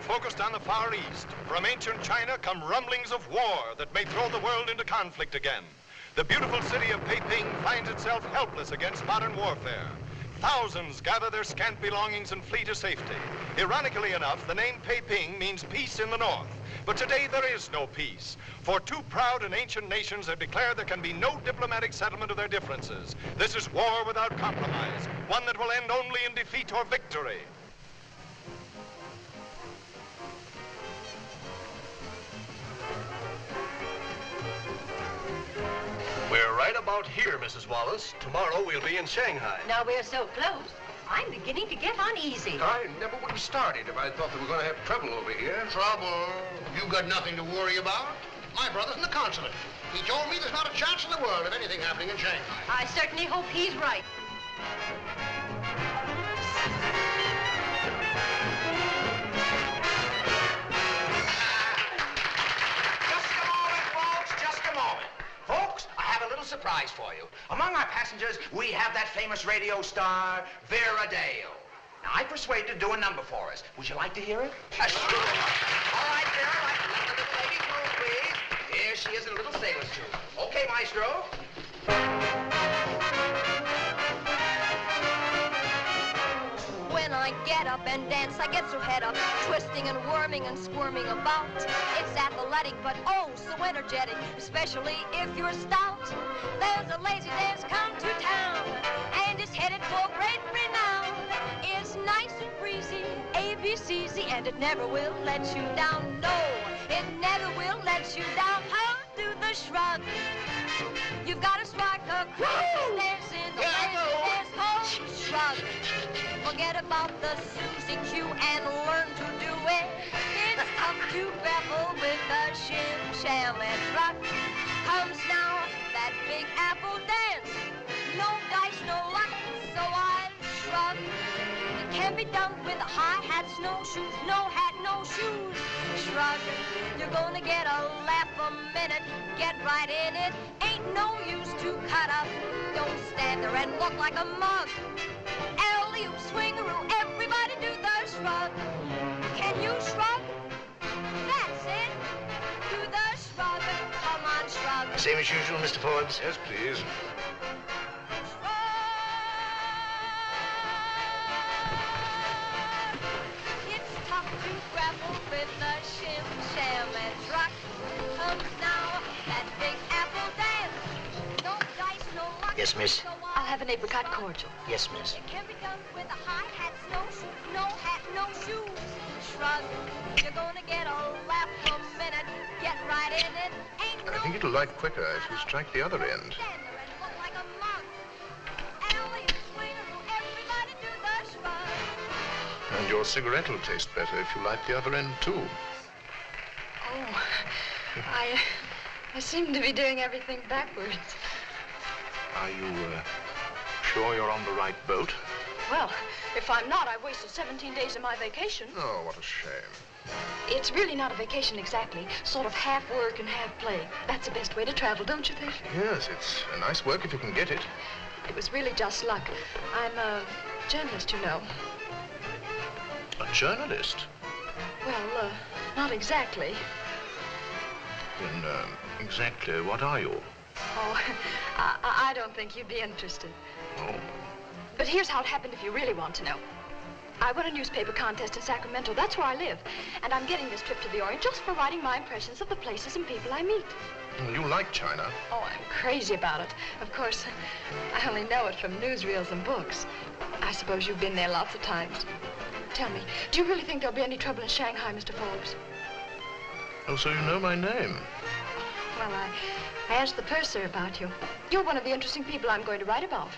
focused on the Far East. From ancient China come rumblings of war that may throw the world into conflict again. The beautiful city of Peiping finds itself helpless against modern warfare. Thousands gather their scant belongings and flee to safety. Ironically enough, the name Peiping means peace in the north. But today there is no peace, for two proud and ancient nations have declared there can be no diplomatic settlement of their differences. This is war without compromise, one that will end only in defeat or victory. We're right about here, Mrs. Wallace. Tomorrow we'll be in Shanghai. Now we're so close, I'm beginning to get uneasy. I never would have started if I thought that we were going to have trouble over here. Trouble? You got nothing to worry about? My brother's in the consulate. He told me there's not a chance in the world of anything happening in Shanghai. I certainly hope he's right. Surprise for you. Among our passengers, we have that famous radio star, Vera Dale. Now, I persuaded her to do a number for us. Would you like to hear it? Sure. All right, Vera, let the little lady through, please. Here she is in a little sailor's suit. Okay, Maestro. When I get up and dance, I get so head up, twisting and worming and squirming about. It's athletic, but oh, so energetic, especially if you're stout. There's a lazy dance come to town, and it's headed for great renown. It's nice and breezy, ABCZ, and it never will let you down. No, it never will let you down. How do the shrug? You've got to strike a crazy dance in the lazy dance. Oh, shrug. Forget about the Susie Q and learn to do it. It's tough to grapple with the shim, sham, and rock. Comes now that big apple dance. No dice, no luck, so I shrug. It can be done with hi-hats, no shoes, no hat, no shoes. Shrug. You're gonna get a laugh a minute. Get right in it. Ain't no use to cut up. Don't stand there and look like a mug. Alley-oop, swingaroo, everybody do the shrug. Can you shrug? That's it. Do the shrug. Come on, shrug. Same as usual, Mr. Forbes? Yes, please. It's tough to grapple with the shim, sham, and rock. Comes now that big apple dance. No dice, no luck. Yes, miss. I'll have an apricot cordial. Yes, miss. It can be done with a hi-hats, no shoes, no hat, no shoes. Shrug. You're gonna get a laugh a minute. Get right in it. Ain't no I think it'll light quicker if you strike the other end. stand there and look like a mug. Alley, swingaroo, everybody do the shrug. And your cigarette will taste better if you light the other end, too. Oh, I seem to be doing everything backwards. Are you sure you're on the right boat? Well, if I'm not, I've wasted 17 days of my vacation. Oh, what a shame. It's really not a vacation exactly. Sort of half work and half play. That's the best way to travel, don't you think? Yes, it's a nice work if you can get it. It was really just luck. I'm a journalist, you know. A journalist? Well, not exactly. Then, exactly what are you? Oh, I don't think you'd be interested. Oh. But here's how it happened if you really want to know. I won a newspaper contest in Sacramento. That's where I live. And I'm getting this trip to the Orient just for writing my impressions of the places and people I meet. You like China? Oh, I'm crazy about it. Of course, I only know it from newsreels and books. I suppose you've been there lots of times. Tell me, do you really think there'll be any trouble in Shanghai, Mr. Forbes? Oh, so you know my name? Well, I asked the purser about you. You're one of the interesting people I'm going to write about.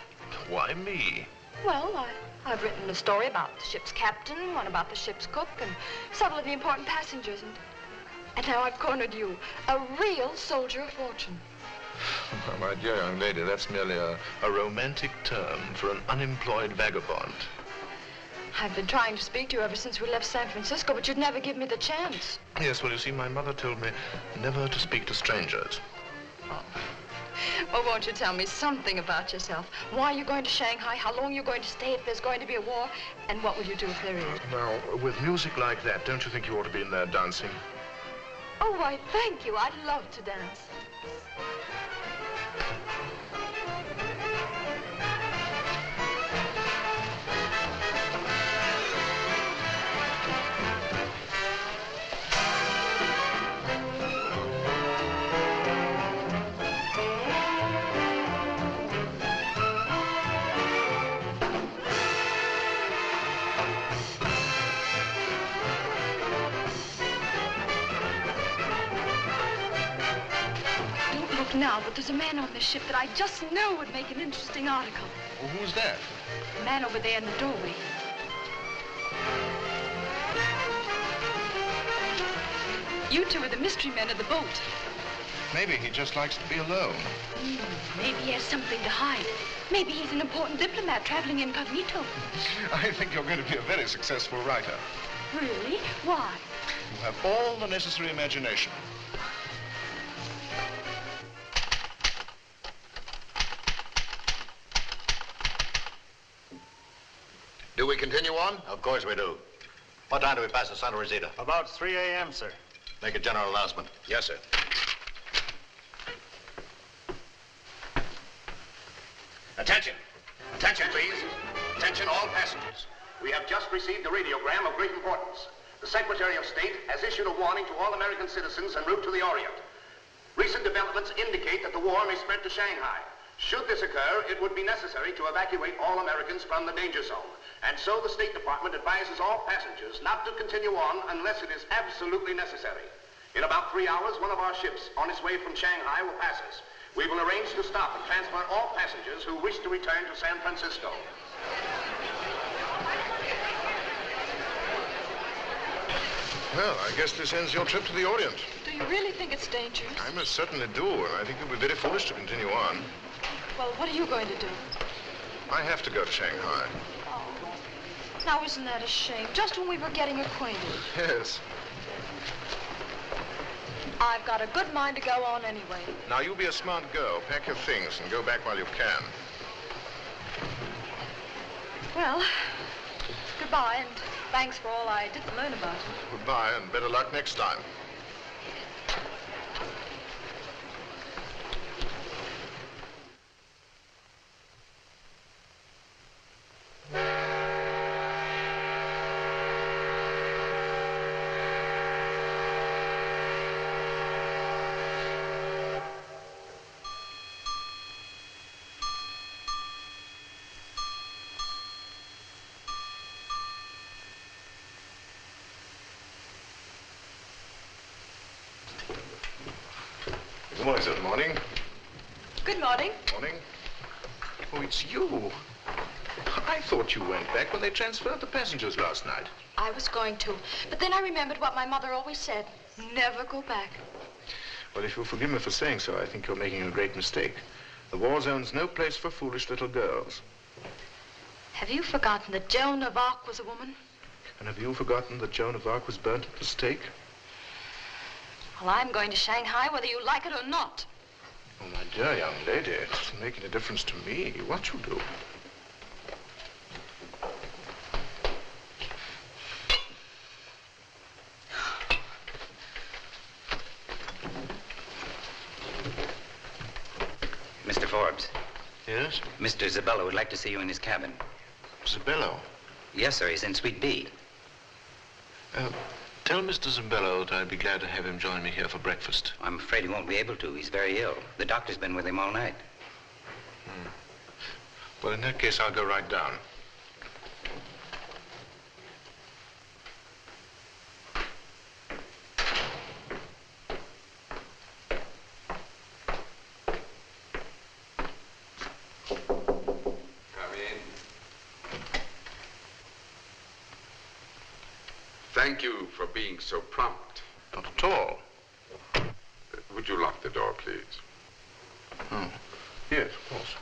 Why me? Well, I've written a story about the ship's captain, one about the ship's cook, and several of the important passengers. And now I've cornered you, a real soldier of fortune. Oh, my dear young lady, that's merely a romantic term for an unemployed vagabond. I've been trying to speak to you ever since we left San Francisco, but you'd never give me the chance. Yes, well, you see, my mother told me never to speak to strangers. Oh. Well, won't you tell me something about yourself? Why you're going to Shanghai, how long you're going to stay if there's going to be a war, and what will you do if there is? Now, with music like that, don't you think you ought to be in there dancing? Oh, why, thank you. I'd love to dance. Now, but there's a man on this ship that I just know would make an interesting article. Well, who's that? The man over there in the doorway. You two are the mystery men of the boat. Maybe he just likes to be alone. Maybe he has something to hide. Maybe he's an important diplomat traveling incognito. I think you're going to be a very successful writer. Really? Why? You have all the necessary imagination. Do we continue on? Of course we do. What time do we pass the Santa Rosita? About 3 a.m., sir. Make a general announcement. Yes, sir. Attention. Attention, please. Attention, all passengers. We have just received a radiogram of great importance. The Secretary of State has issued a warning to all American citizens en route to the Orient. Recent developments indicate that the war may spread to Shanghai. Should this occur, it would be necessary to evacuate all Americans from the danger zone. And so the State Department advises all passengers not to continue on unless it is absolutely necessary. In about 3 hours, one of our ships on its way from Shanghai will pass us. We will arrange to stop and transfer all passengers who wish to return to San Francisco. Well, I guess this ends your trip to the Orient. Do you really think it's dangerous? I most certainly do, and I think it would be very foolish to continue on. Well, what are you going to do? I have to go to Shanghai. Now, isn't that a shame? Just when we were getting acquainted. Yes. I've got a good mind to go on anyway. Now, you be a smart girl. Pack your things and go back while you can. Well, goodbye, and thanks for all I didn't learn about you. Goodbye, and better luck next time. Good morning, sir. Good morning. Good morning. Morning. Oh, it's you. I thought you went back when they transferred the passengers last night. I was going to, but then I remembered what my mother always said. Never go back. Well, if you'll forgive me for saying so, I think you're making a great mistake. The war zone's no place for foolish little girls. Have you forgotten that Joan of Arc was a woman? And have you forgotten that Joan of Arc was burnt at the stake? Well, I'm going to Shanghai whether you like it or not. Oh, my dear young lady, it doesn't make any difference to me what you do. Mr. Forbes. Yes? Mr. Zabello would like to see you in his cabin. Zabello? Yes, sir. He's in Suite B. Tell Mr. Zabello that I'd be glad to have him join me here for breakfast. I'm afraid he won't be able to. He's very ill. The doctor's been with him all night. Well, in that case, I'll go right down. Thank you for being so prompt. Not at all. Would you lock the door, please? Oh, yes, of course.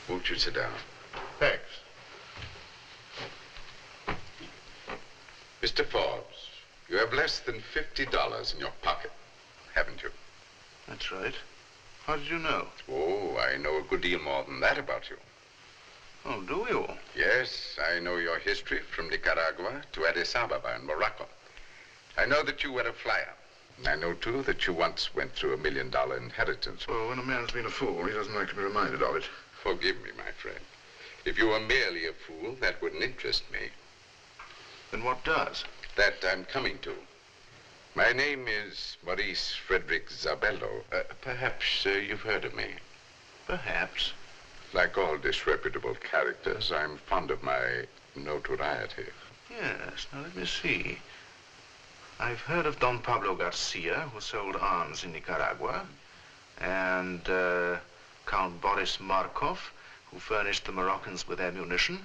Won't you sit down? Thanks. Mr. Forbes, you have less than $50 in your pocket, haven't you? That's right. How did you know? Oh, I know a good deal more than that about you. Oh, do you? Yes, I know your history from Nicaragua to Addis Ababa in Morocco. I know that you were a flyer. And I know, too, that you once went through $1 million inheritance. Well, when a man's been a fool, he doesn't like to be reminded of it. Forgive me, my friend. If you were merely a fool, that wouldn't interest me. Then what does? That I'm coming to. My name is Maurice Frederick Zabello. Perhaps you've heard of me. Perhaps. Like all disreputable characters, I'm fond of my notoriety. Yes, now let me see. I've heard of Don Pablo Garcia, who sold arms in Nicaragua, and Count Boris Markov, who furnished the Moroccans with ammunition,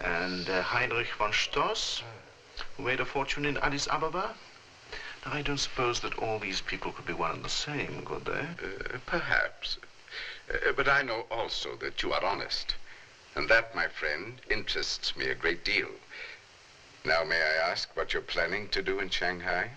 and Heinrich von Stoss, who made a fortune in Addis Ababa. Now, I don't suppose that all these people could be one and the same, could they? Perhaps. But I know also that you are honest. And that, my friend, interests me a great deal. Now, may I ask what you're planning to do in Shanghai?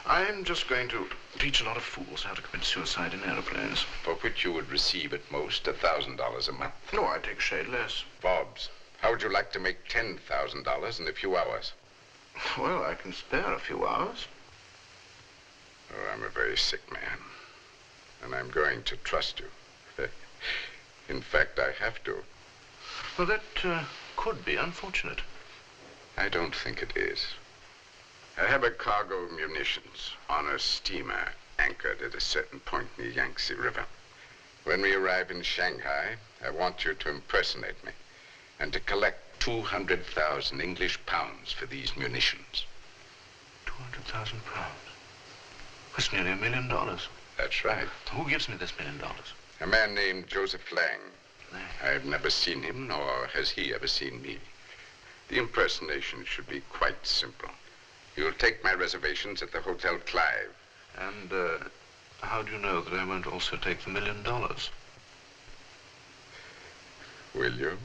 I'm just going to teach a lot of fools how to commit suicide in airplanes. For which you would receive at most $1,000 a month. No, I'd take a shade less. Forbes, how would you like to make $10,000 in a few hours? Well, I can spare a few hours. Oh, I'm a very sick man. And I'm going to trust you. In fact, I have to. Well, that could be unfortunate. I don't think it is. I have a cargo of munitions on a steamer anchored at a certain point in the Yangtze River. When we arrive in Shanghai, I want you to impersonate me and to collect 200,000 English pounds for these munitions. 200,000 pounds? That's nearly $1 million. That's right. Who gives me this $1 million? A man named Joseph Lang. I've never seen him, nor has he ever seen me. The impersonation should be quite simple. You'll take my reservations at the Hotel Clive. And how do you know that I won't also take the $1 million? Will you?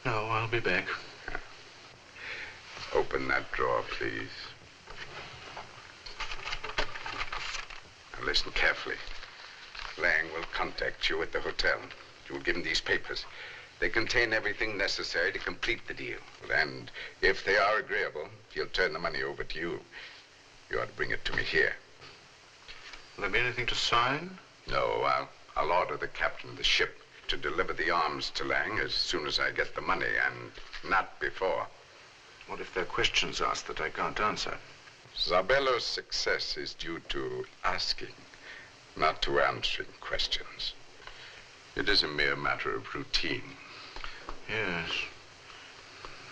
No, I'll be back. Open that drawer, please. Now listen carefully. Lang will contact you at the hotel. You will give him these papers. They contain everything necessary to complete the deal. And if they are agreeable, he'll turn the money over to you. You ought to bring it to me here. Will there be anything to sign? No, I'll order the captain of the ship to deliver the arms to Lang as soon as I get the money, and not before. What if there are questions asked that I can't answer? Zabello's success is due to asking, not to answering questions. It is a mere matter of routine. Yes.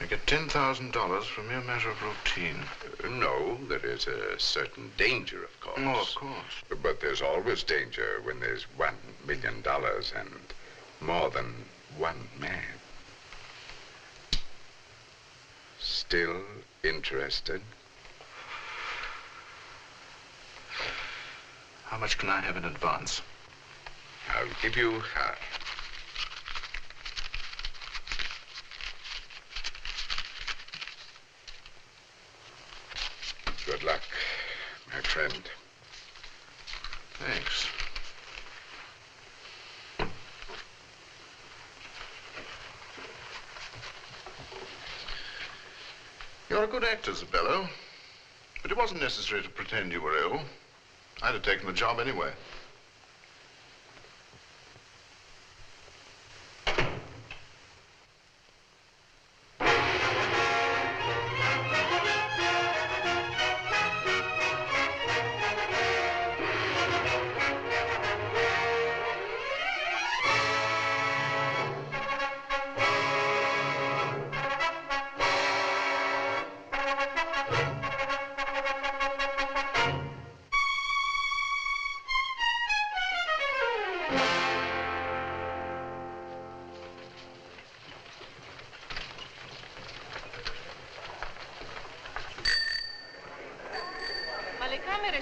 I get $10,000 for a mere matter of routine. No, there is a certain danger, of course. Oh, of course. But there's always danger when there's $1 million and more than one man. Still interested? How much can I have in advance? I'll give you half. Good luck, my friend. Thanks. You're a good actor, Zabello. But it wasn't necessary to pretend you were ill. I'd have taken the job anyway.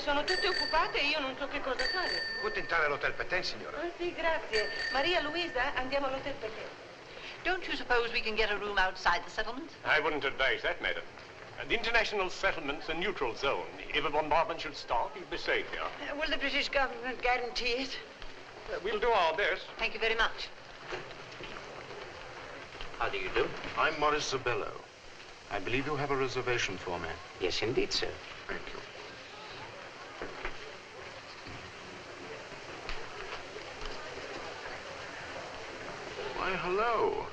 Sono tutte occupate e io non so che cosa fare. Può tentare l'hotel Petain, signora? Ah, sì, grazie. Maria Luisa, andiamo all'hotel Petain. Don't Don't you suppose we can get a room outside the settlement? I wouldn't advise that, madam. The international settlement's a neutral zone. If a bombardment should start, you'd be safe here. Will the British government guarantee it? We'll do our best. Thank you very much. How do you do? I'm Morris Zabello. I believe you have a reservation for me. Yes, indeed, sir. Thank you. Why, hello.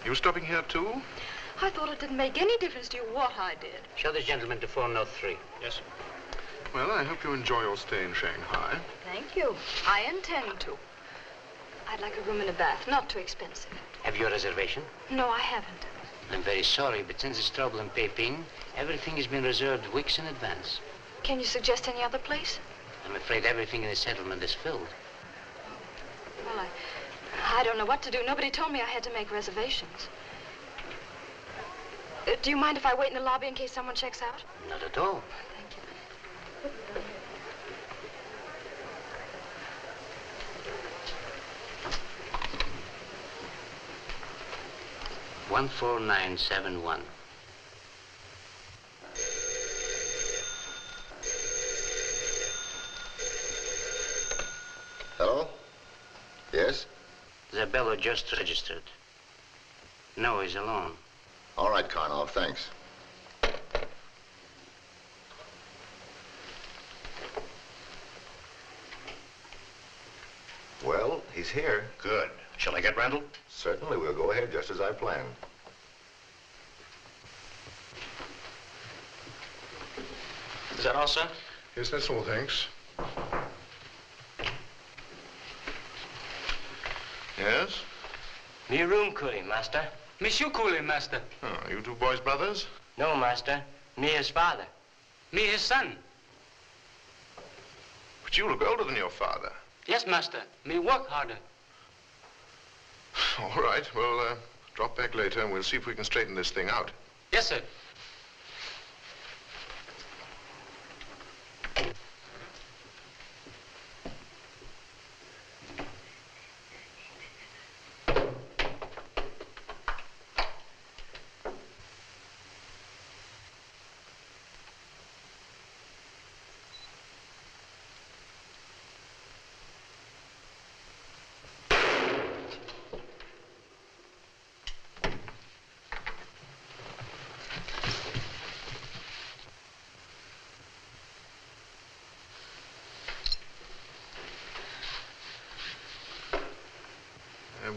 You stopping here, too? I thought it didn't make any difference to you what I did. Show this gentleman to 403. Yes, sir. Well, I hope you enjoy your stay in Shanghai. Thank you. I intend to. I'd like a room and a bath, not too expensive. Have you a reservation? No, I haven't. I'm very sorry, but since there's trouble in Peiping, everything has been reserved weeks in advance. Can you suggest any other place? I'm afraid everything in the settlement is filled. Well, I don't know what to do. Nobody told me I had to make reservations. Do you mind if I wait in the lobby in case someone checks out? Not at all. Thank you. 14971. Hello? Yes? Zabello just registered. No, he's alone. All right, Karnov, thanks. Well, he's here. Good. Shall I get Randall? Certainly, we'll go ahead just as I planned. Is that all, sir? Yes, that's all, thanks. Yes? Me room cooling, master. Me shoe cooling, master. Oh, you two boys brothers? No, master. Me his father. Me his son. But you look older than your father. Yes, master. Me work harder. All right, we'll drop back later and we'll see if we can straighten this thing out. Yes, sir.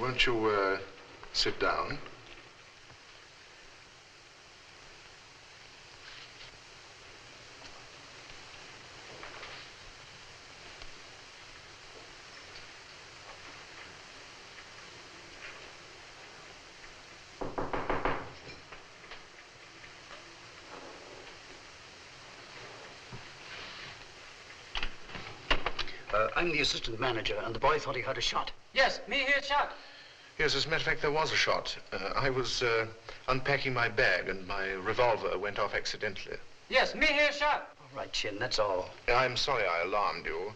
Won't you sit down? I'm the assistant manager, and the boy thought he heard a shot. Yes, me hear shot. Yes, as a matter of fact, there was a shot. I was unpacking my bag and my revolver went off accidentally. Yes, me hear shot. All right, Chin, that's all. I'm sorry I alarmed you.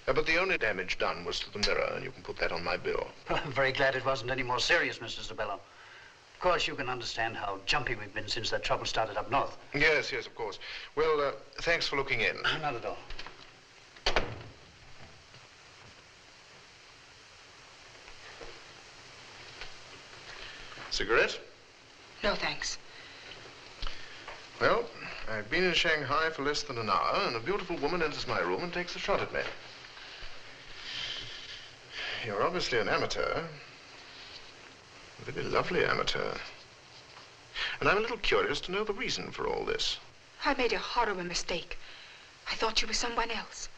But the only damage done was to the mirror, and you can put that on my bill. I'm very glad it wasn't any more serious, Mr. Zabello. Of course, you can understand how jumpy we've been since that trouble started up north. Yes, yes, of course. Well, thanks for looking in. Not at all. Cigarette? No, thanks. Well, I've been in Shanghai for less than an hour, and a beautiful woman enters my room and takes a shot at me. You're obviously an amateur. A very lovely amateur. And I'm a little curious to know the reason for all this. I made a horrible mistake. I thought you were someone else.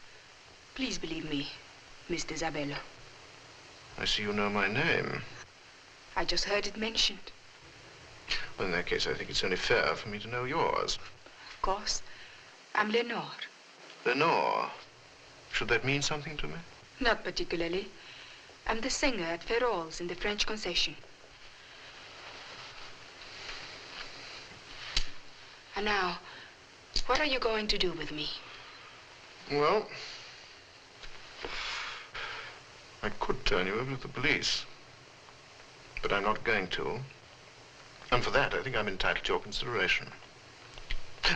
Please believe me, Mr. Zabello. I see you know my name. I just heard it mentioned. Well, in that case, I think it's only fair for me to know yours. Of course. I'm Lenore. Lenore? Should that mean something to me? Not particularly. I'm the singer at Ferrol's in the French concession. And now, what are you going to do with me? Well, I could turn you over to the police. But I'm not going to. And for that, I think I'm entitled to your consideration.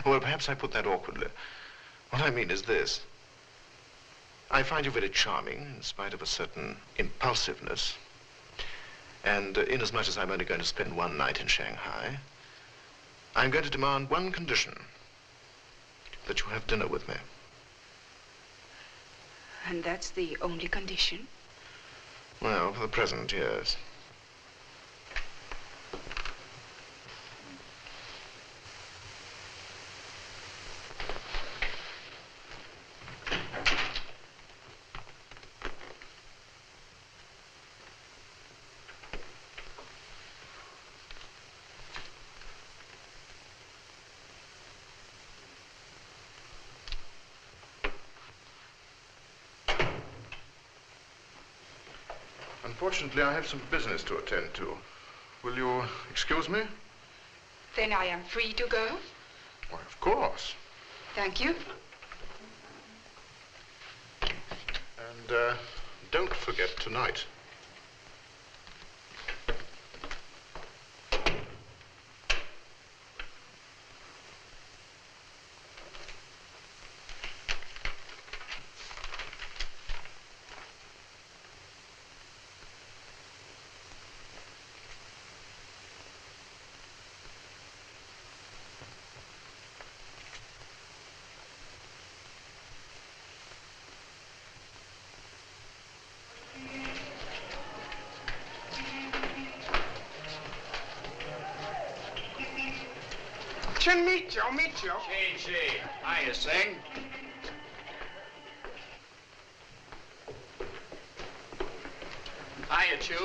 Well, perhaps I put that awkwardly. What I mean is this. I find you very charming, in spite of a certain impulsiveness. And inasmuch as I'm only going to spend one night in Shanghai, I'm going to demand one condition. That you have dinner with me. And that's the only condition? Well, for the present, yes. Unfortunately, I have some business to attend to. Will you excuse me? Then I am free to go? Why, of course. Thank you. And don't forget tonight. Meet you. Gee. Hiya, Sing. Hiya, Chew.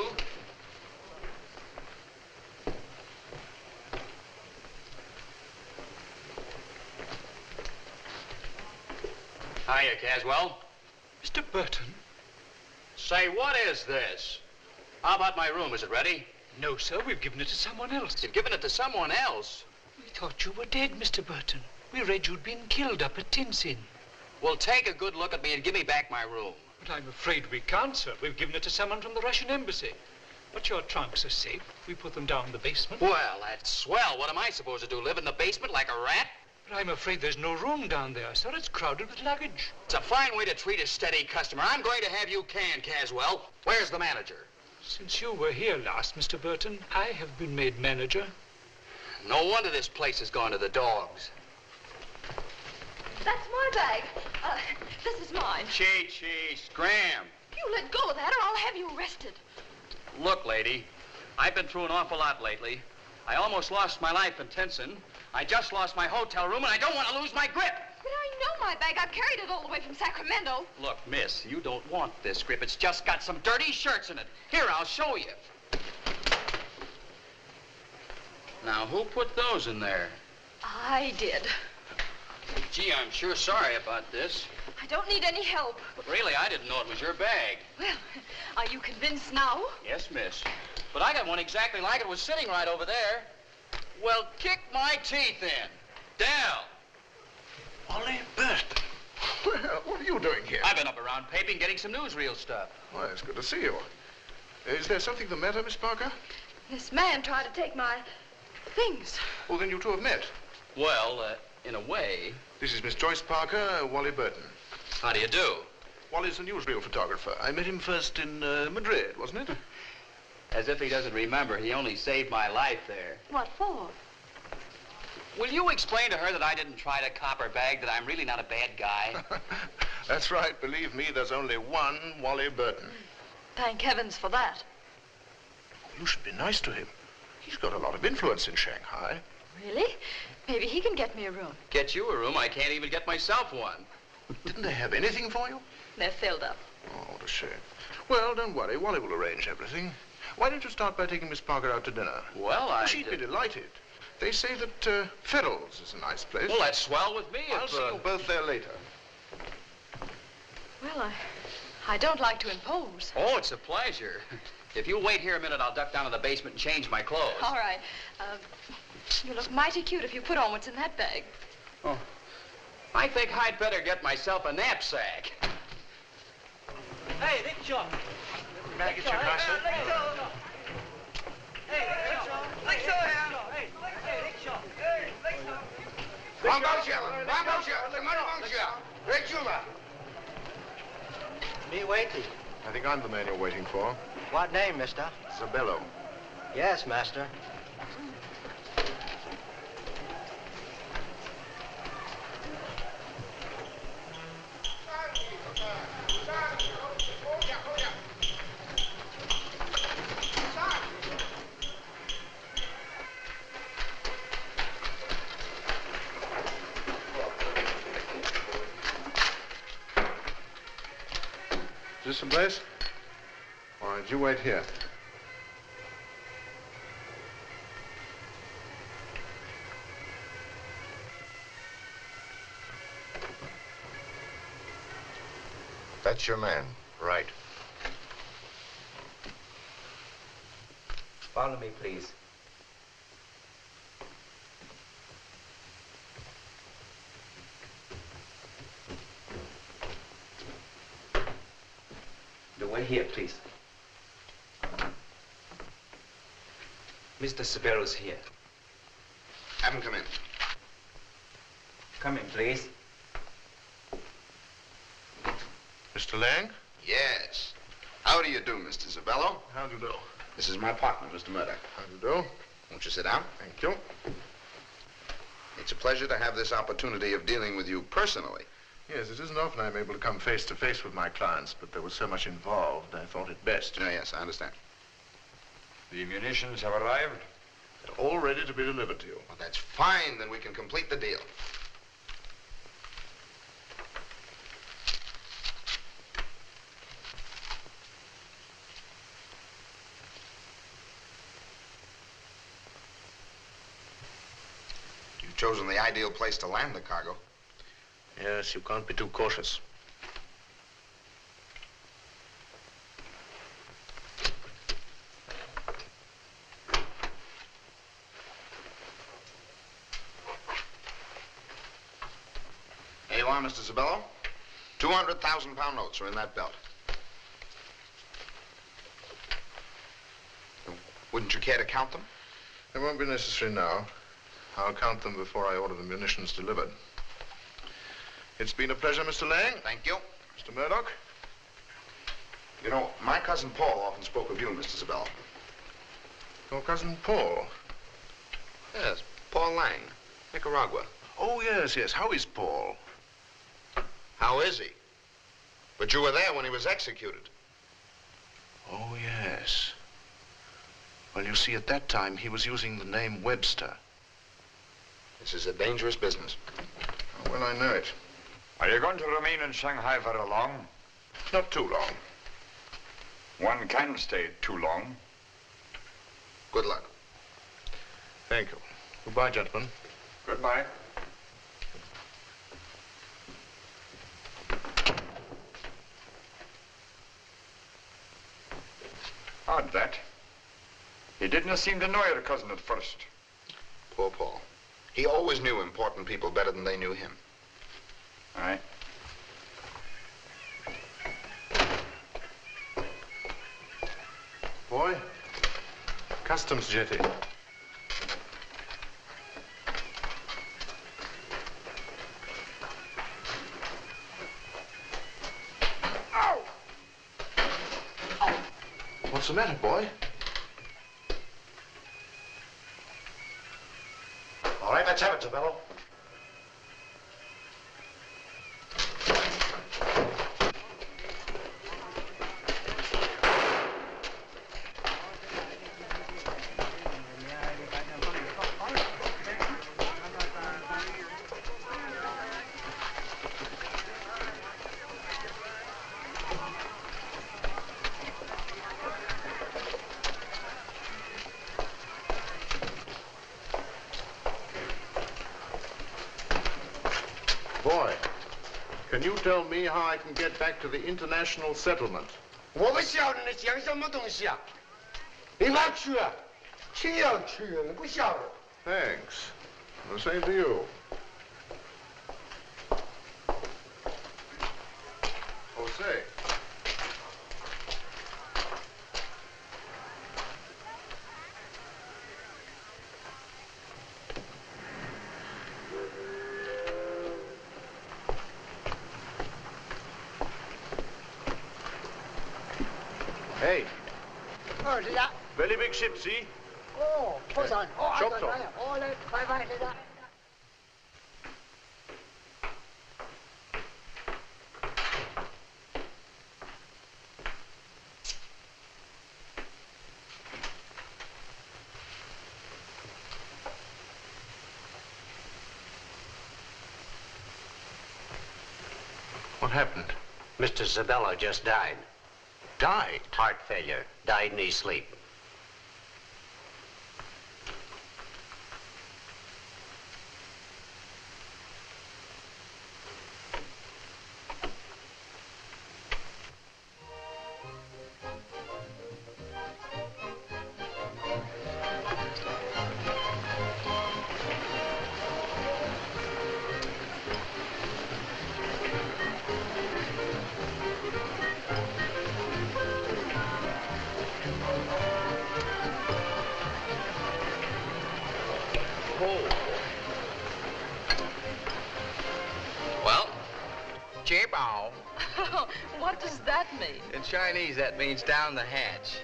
Hiya, Caswell. Mr. Burton? Say, what is this? How about my room? Is it ready? No, sir. We've given it to someone else. You've given it to someone else? We thought you were dead, Mr. Burton. We read you'd been killed up at Tinsin. Well, take a good look at me and give me back my room. But I'm afraid we can't, sir. We've given it to someone from the Russian embassy. But your trunks are safe. We put them down in the basement. Well, that's swell. What am I supposed to do, live in the basement like a rat? But I'm afraid there's no room down there, sir. It's crowded with luggage. It's a fine way to treat a steady customer. I'm going to have you canned, Caswell. Where's the manager? Since you were here last, Mr. Burton, I have been made manager. No wonder this place has gone to the dogs. That's my bag. This is mine. Scram. You let go of that or I'll have you arrested. Look, lady, I've been through an awful lot lately. I almost lost my life in Tinsin. I just lost my hotel room, and I don't want to lose my grip. But I know my bag. I've carried it all the way from Sacramento. Look, miss, you don't want this grip. It's just got some dirty shirts in it. Here, I'll show you. Now, who put those in there? I did. Gee, I'm sure sorry about this. I don't need any help. But really, I didn't know it was your bag. Well, are you convinced now? Yes, miss. But I got one exactly like it was sitting right over there. Well, kick my teeth in. Dell. Wally Burton. Well, what are you doing here? I've been up around paping, getting some newsreel stuff. Well, it's good to see you. Is there something the matter, Miss Parker? This man tried to take my things. Well, then you two have met. Well, in a way. This is Miss Joyce Parker, Wally Burton. How do you do? Wally's a newsreel photographer. I met him first in Madrid, wasn't it? As if he doesn't remember. He only saved my life there. What for? Will you explain to her that I didn't try to cop her bag, that I'm really not a bad guy? That's right. Believe me, there's only one Wally Burton. Thank heavens for that. You should be nice to him. He's got a lot of influence in Shanghai. Really? Maybe he can get me a room. Get you a room? I can't even get myself one. Didn't they have anything for you? They're filled up. Oh, what a shame. Well, don't worry. Wally will arrange everything. Why don't you start by taking Miss Parker out to dinner? Well, She'd be delighted. They say that Ferrell's is a nice place. Well, that's swell with me. I'll see you both there later. Well, I don't like to impose. Oh, it's a pleasure. If you'll wait here a minute, I'll duck down to the basement and change my clothes. All right. You look mighty cute if you put on what's in that bag. Oh, I think I'd better get myself a knapsack. Hey, Rickshaw. May I get your glasses? Me waiting. I think I'm the man you're waiting for. What name, mister? Zabello. Yes, master. Is this the place? All right, you wait here. That's your man. Right. Follow me, please. The way here, please. Mr. Sabello's here. Have him come in. Come in, please. Mr. Lang? Yes. How do you do, Mr. Zabello? How do you do? This is my partner, Mr. Murdoch. How do you do? Won't you sit down? Thank you. It's a pleasure to have this opportunity of dealing with you personally. Yes, it isn't often I'm able to come face to face with my clients, but there was so much involved, I thought it best. Yes, I understand. The munitions have arrived? They're all ready to be delivered to you. Well, that's fine. Then we can complete the deal. You've chosen the ideal place to land the cargo. Yes, you can't be too cautious. There you are, Mr. Zabello. 200,000-pound notes are in that belt. Wouldn't you care to count them? It won't be necessary now. I'll count them before I order the munitions delivered. It's been a pleasure, Mr. Lang. Thank you. Mr. Murdoch? You know, my cousin Paul often spoke of you, Mr. Zabello. Your cousin Paul? Yes, Paul Lang, Nicaragua. Oh, yes, yes. How is Paul? How is he? But you were there when he was executed. Oh, yes. Well, you see, at that time, he was using the name Webster. This is a dangerous business. Oh, well, I know it. Are you going to remain in Shanghai very long? Not too long. One can stay too long. Good luck. Thank you. Goodbye, gentlemen. Goodbye. Odd, that. He didn't seem to know your cousin at first. Poor Paul. He always knew important people better than they knew him. Aye. Boy, customs jetty. Ow! What's the matter, boy? All right, let's have it, Zabello. Boy, can you tell me how I can get back to the international settlement? 我不晓得你讲什么东西啊？你哪去啊？谁要去啊？你不晓得。 Thanks. The same to you. Oh, say. Very big ship, see? Oh, hold on. Oh, Chop top. What happened? Mr. Zabello just died. Died? Heart failure. Died in his sleep. Well, cheerball. What does that mean? In Chinese, that means down the hatch.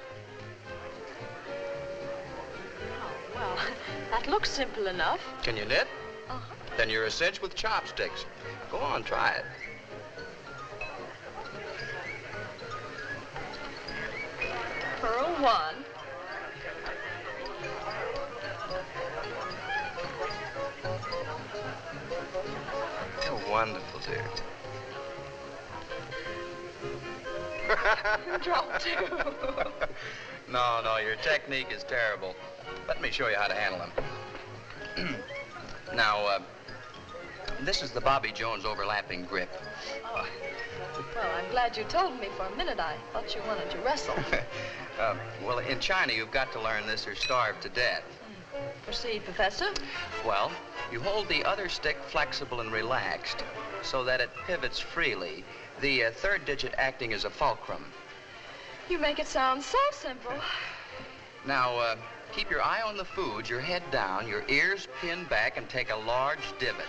Well, that looks simple enough. Can you knit? Uh-huh. Then you're a cinch with chopsticks. Go on, try it. Purl one. You're wonderful, dear. Drop two. No, your technique is terrible. Let me show you how to handle them. Now, this is the Bobby Jones overlapping grip. Oh. Well, I'm glad you told me. For a minute, I thought you wanted to wrestle. Well, in China, you've got to learn this or starve to death. Proceed, Professor. Well, you hold the other stick flexible and relaxed so that it pivots freely, the third digit acting as a fulcrum. You make it sound so simple. Now, keep your eye on the food, your head down, your ears pinned back, and take a large divot.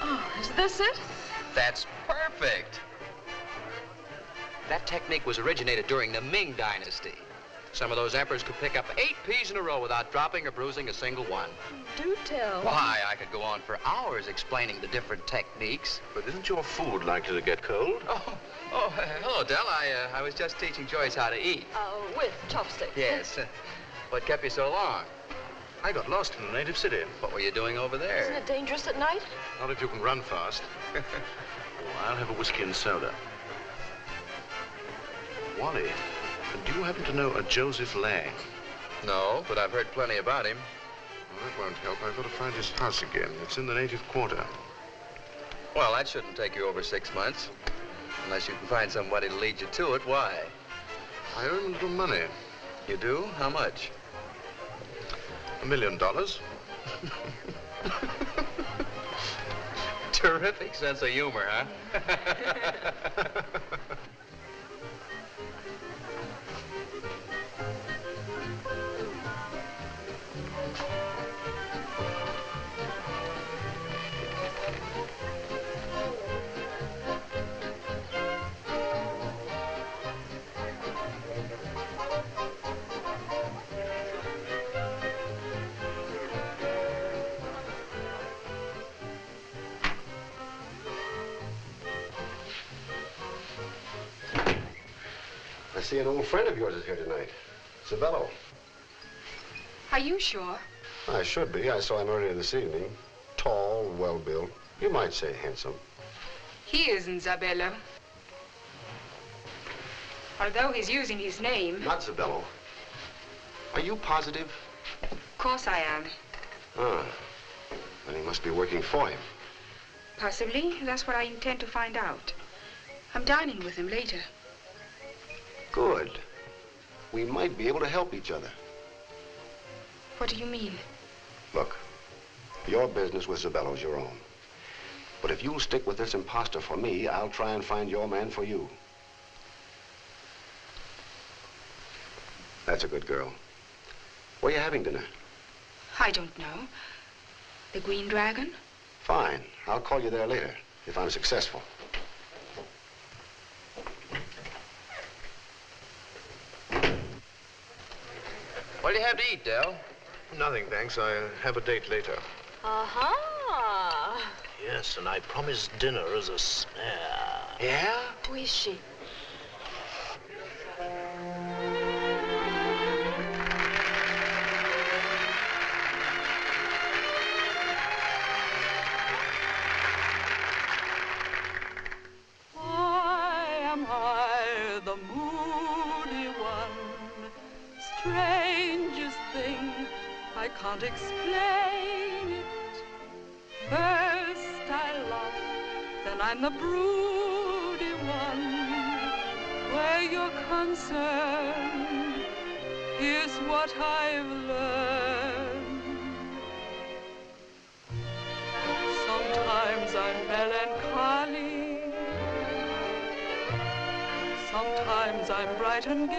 Oh, is this it? That's perfect. That technique was originated during the Ming Dynasty. Some of those emperors could pick up 8 peas in a row without dropping or bruising a single one. Do tell. Why, I could go on for hours explaining the different techniques. But isn't your food likely to get cold? Oh, hello, Del. I was just teaching Joyce how to eat. With chopsticks. Yes. What kept you so long? I got lost in the native city. What were you doing over there? Isn't it dangerous at night? Not if you can run fast. I'll have a whiskey and soda. Wally, do you happen to know a Joseph Lang? No, but I've heard plenty about him. Well, that won't help. I've got to find his house again. It's in the native quarter. Well, that shouldn't take you over 6 months. Unless you can find somebody to lead you to it. Why? I owe him a little money. You do? How much? $1 million. Terrific sense of humor, huh? I see an old friend of yours is here tonight. Zabello. Are you sure? I should be. I saw him earlier this evening. Tall, well-built. You might say handsome. He isn't Zabello. Although he's using his name. Not Zabello. Are you positive? Of course I am. Ah. Then he must be working for him. Possibly. That's what I intend to find out. I'm dining with him later. Good. We might be able to help each other. What do you mean? Look, your business with Zabello's your own. But if you'll stick with this imposter for me, I'll try and find your man for you. That's a good girl. Where are you having dinner? I don't know. The Green Dragon? Fine. I'll call you there later, if I'm successful. What do you have to eat, Del? Nothing, thanks. I have a date later. Uh-huh. Yes, and I promised dinner as a snare. Yeah? Who is she? The moody one, strangest thing, I can't explain it. First I love, then I'm the broody one. Where you're concerned, here's what I've learned. Sometimes I'm melancholy, sometimes I'm bright and gay.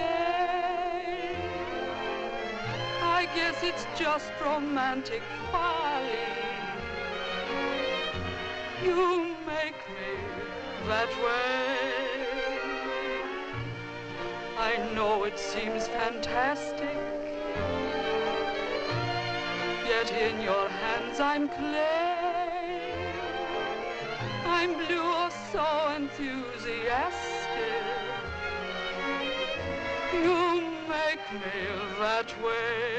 I guess it's just romantic folly. You make me that way. I know it seems fantastic, yet in your hands I'm clay. I'm blue or so enthusiastic. You make me that way.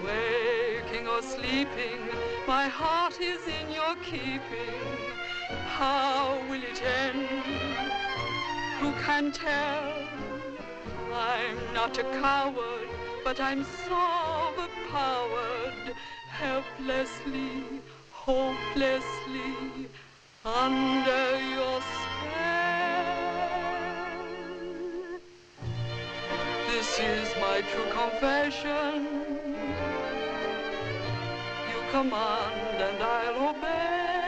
Waking or sleeping, my heart is in your keeping. How will it end? Who can tell? I'm not a coward, but I'm so overpowered. Helplessly, hopelessly, under your spell. This is my true confession. You command and I'll obey.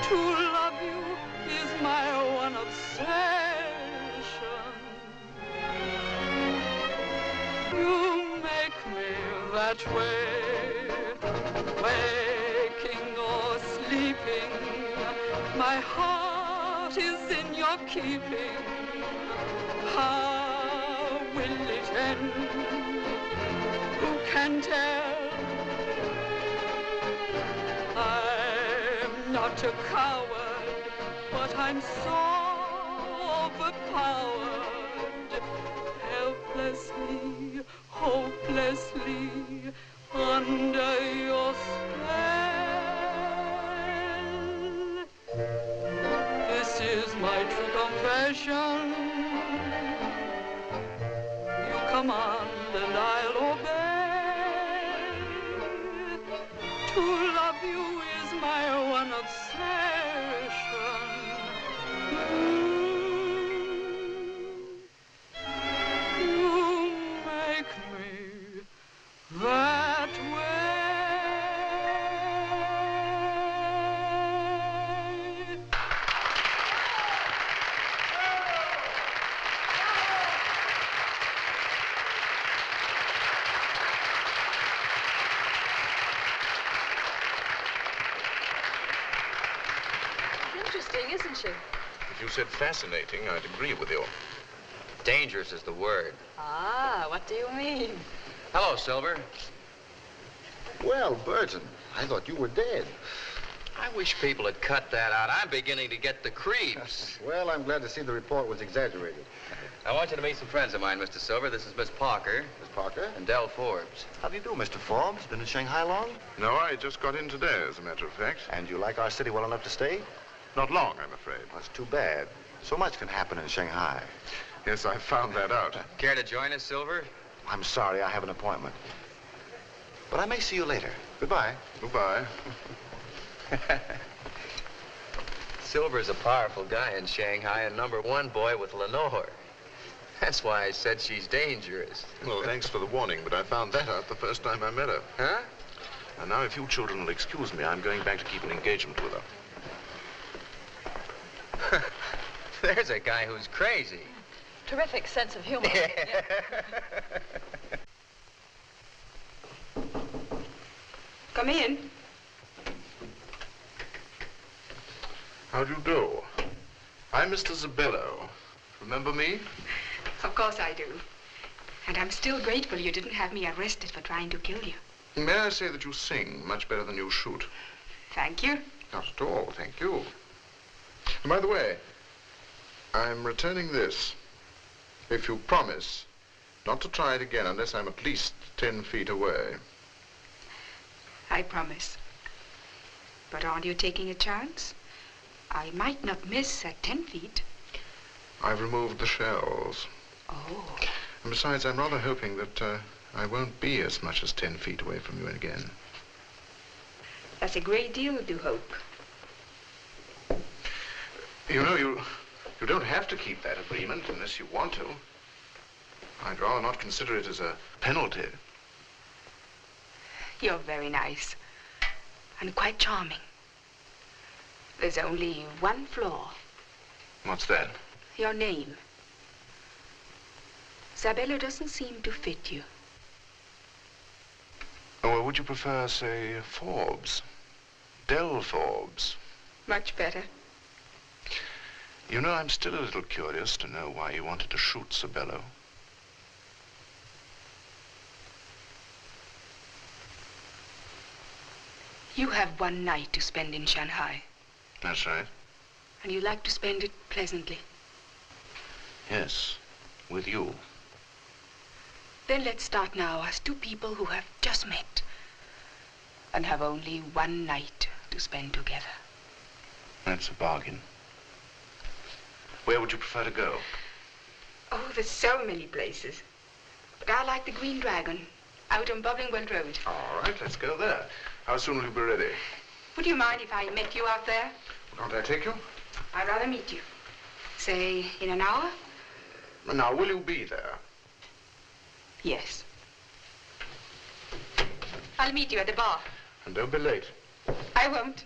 To love you is my one obsession. You make me that way. Waking or sleeping, my heart is in your keeping. How will it end? Who can tell? I'm not a coward, but I'm so overpowered. Helplessly, hopelessly, under your spell. This is my true confession. You command and I'll obey. To love you is my one obsession. You make me that way. Interesting, isn't she? If you said fascinating, I'd agree with you. Dangerous is the word. Ah, what do you mean? Hello, Silver. Well, Burton, I thought you were dead. I wish people had cut that out. I'm beginning to get the creeps. Well, I'm glad to see the report was exaggerated. I want you to meet some friends of mine, Mr. Silver. This is Miss Parker. Miss Parker? And Del Forbes. How do you do, Mr. Forbes? Been in Shanghai long? No, I just got in today, as a matter of fact. And you like our city well enough to stay? Not long, I'm afraid. That's too bad. So much can happen in Shanghai. Yes, I found that out. Care to join us, Silver? I'm sorry, I have an appointment. But I may see you later. Goodbye. Goodbye. Silver's a powerful guy in Shanghai and #1 boy with Lenore. That's why I said she's dangerous. Well, thanks for the warning, but I found that out the first time I met her. Huh? And now, if you children will excuse me, I'm going back to keep an engagement with her. There's a guy who's crazy. Terrific sense of humor. Come in. How do you do? I'm Mr. Zabello. Remember me? Of course I do. And I'm still grateful you didn't have me arrested for trying to kill you. May I say that you sing much better than you shoot? Thank you. Not at all, thank you. And by the way, I'm returning this. If you promise not to try it again unless I'm at least 10 feet away. I promise. But aren't you taking a chance? I might not miss at 10 feet. I've removed the shells. Oh. And besides, I'm rather hoping that I won't be as much as 10 feet away from you again. That's a great deal to hope. You know, you don't have to keep that agreement unless you want to. I'd rather not consider it as a penalty. You're very nice. And quite charming. There's only one flaw. What's that? Your name. Zabello doesn't seem to fit you. Oh, well, would you prefer, say, Forbes? Del Forbes? Much better. You know, I'm still a little curious to know why you wanted to shoot Zabello. You have one night to spend in Shanghai. That's right. And you like to spend it pleasantly. Yes, with you. Then let's start now as two people who have just met and have only one night to spend together. That's a bargain. Where would you prefer to go? Oh, there's so many places. But I like the Green Dragon, out on Bubbling Well Road. All right, let's go there. How soon will you be ready? Would you mind if I met you out there? Can't I take you? I'd rather meet you. Say, in an hour? Now, will you be there? Yes. I'll meet you at the bar. And don't be late. I won't.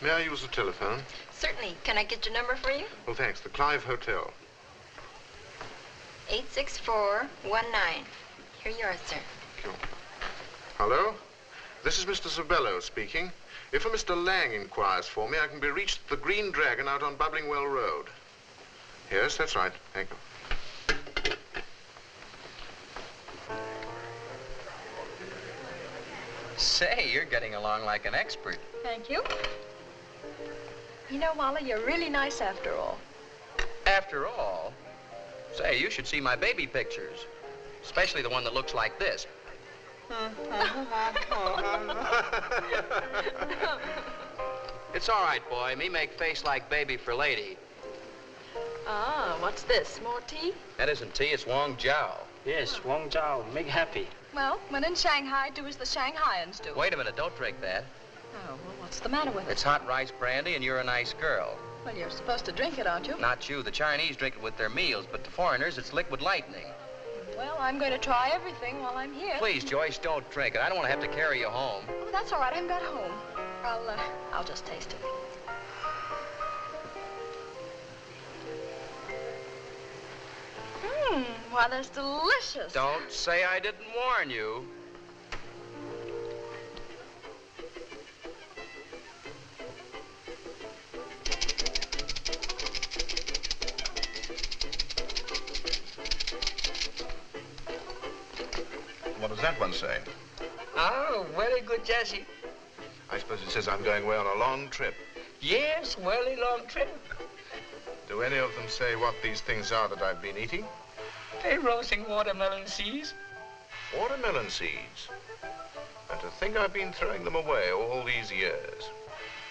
May I use the telephone? Certainly. Can I get your number for you? Oh, thanks. The Clive Hotel. 86419. Here you are, sir. Thank you. Hello? This is Mr. Zabello speaking. If a Mr. Lang inquires for me, I can be reached at the Green Dragon out on Bubbling Well Road. Yes, that's right. Thank you. Say, you're getting along like an expert. Thank you. You know, Wally, you're really nice after all. After all, say, you should see my baby pictures, especially the one that looks like this. It's all right, boy. Me make face like baby for lady. Ah, what's this? More tea? That isn't tea, it's Wong Jiao. Yes, Wong Jiao. Make happy. Well, when in Shanghai, do as the Shanghaians do. Wait a minute, don't drink that. Oh, well, what's the matter with it? It's hot rice brandy, and you're a nice girl. Well, you're supposed to drink it, aren't you? Not you. The Chinese drink it with their meals, but the foreigners, it's liquid lightning. Well, I'm going to try everything while I'm here. Please, Joyce, don't drink it. I don't want to have to carry you home. Oh, that's all right. I haven't got home. I'll just taste it. Why, that's delicious. Don't say I didn't warn you. What does that one say? Oh, very good, Jesse. I suppose it says I'm going away on a long trip. Yes, very long trip. Do any of them say what these things are that I've been eating? They're roasting watermelon seeds. Watermelon seeds? And to think I've been throwing them away all these years.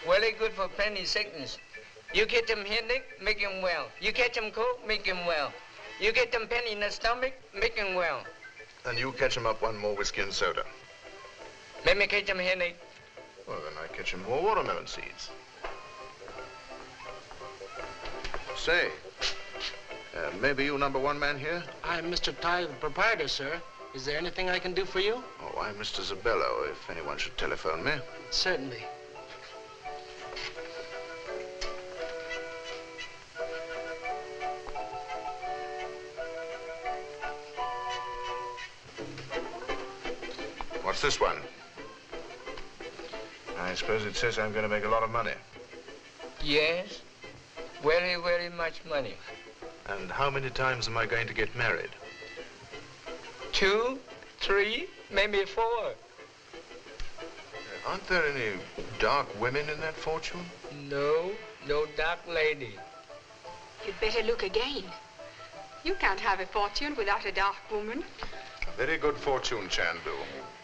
Very good for plenty sickness. You get them headache, make them well. You get them cold, make them well. You get them pain in the stomach, make them well. And you catch 'em up one more whiskey and soda. Let me catch them headache. Well, then I catch 'em more watermelon seeds. Say, maybe you number one man here? I'm Mr. Keye, the proprietor, sir. Is there anything I can do for you? Oh, I'm Mr. Zabello, if anyone should telephone me. Certainly. What's this one? I suppose it says I'm going to make a lot of money. Yes. Very, very much money. And how many times am I going to get married? 2, 3, maybe 4. Aren't there any dark women in that fortune? No, no dark lady. You'd better look again. You can't have a fortune without a dark woman. A very good fortune, Chandu.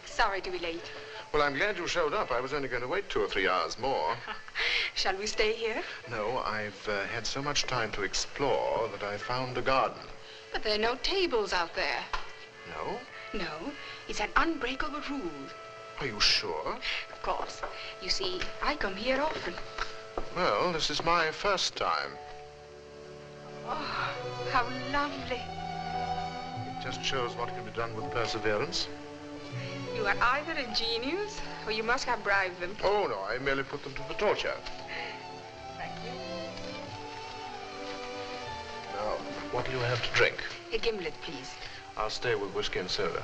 Sorry to be late. Well, I'm glad you showed up. I was only going to wait 2 or 3 hours more. Shall we stay here? No, I've had so much time to explore that I found a garden. But there are no tables out there. No? No, it's an unbreakable rule. Are you sure? Of course. You see, I come here often. Well, this is my first time. Oh, how lovely. It just shows what can be done with perseverance. You are either a genius or you must have bribed them. Oh, no, I merely put them to the torture. Thank you. Now, what do you have to drink? A gimlet, please. I'll stay with whiskey and soda.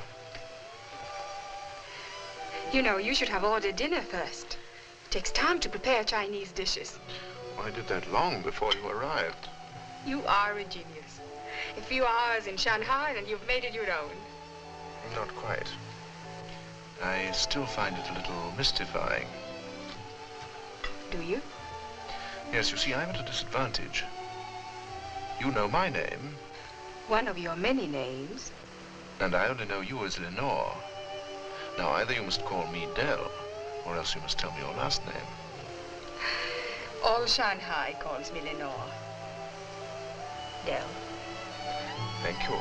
You know, you should have ordered dinner first. It takes time to prepare Chinese dishes. Well, I did that long before you arrived. You are a genius. A few hours in Shanghai and you've made it your own. Not quite. I still find it a little mystifying. Do you? Yes, you see, I'm at a disadvantage. You know my name. One of your many names. And I only know you as Lenore. Now, either you must call me Dell, or else you must tell me your last name. All Shanghai calls me Lenore. Dell. Thank you.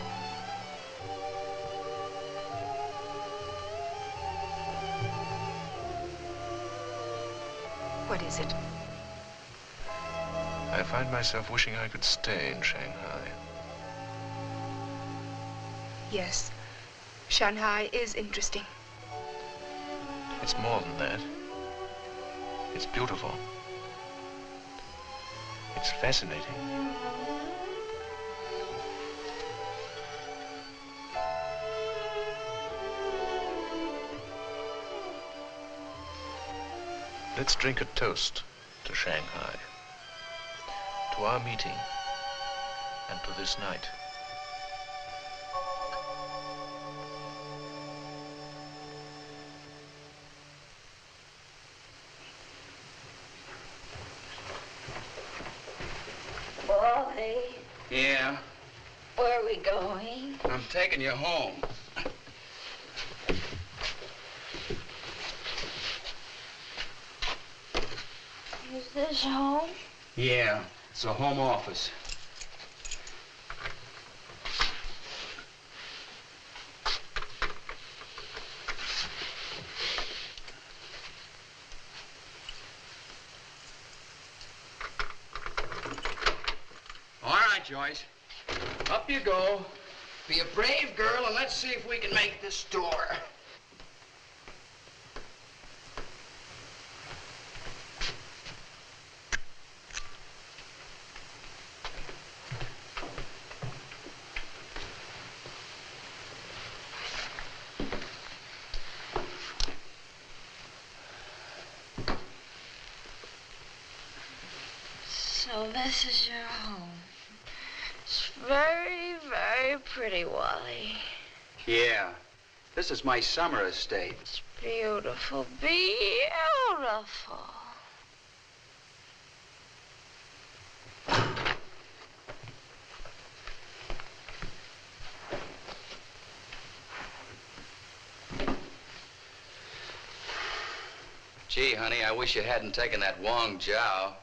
What is it? I find myself wishing I could stay in Shanghai. Yes. Shanghai is interesting. It's more than that. It's beautiful. It's fascinating. Let's drink a toast to Shanghai, to our meeting, and to this night. Boy, Yeah, where are we going? I'm taking you home. Is this home? Yeah, it's a home office. All right, Joyce. Up you go. Be a brave girl, and let's see if we can make this door. So this is your home. It's very, very pretty, Wally. Yeah, this is my summer estate. It's beautiful, beautiful. Gee, honey, I wish you hadn't taken that Wong Jiao.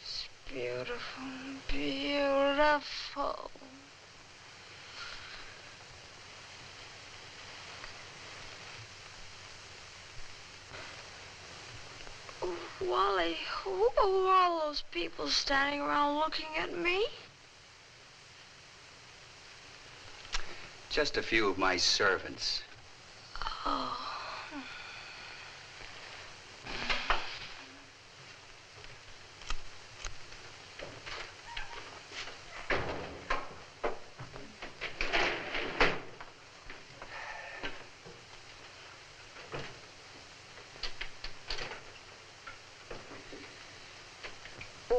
It's beautiful, beautiful. Wally, who are all those people standing around looking at me? Just a few of my servants. Oh.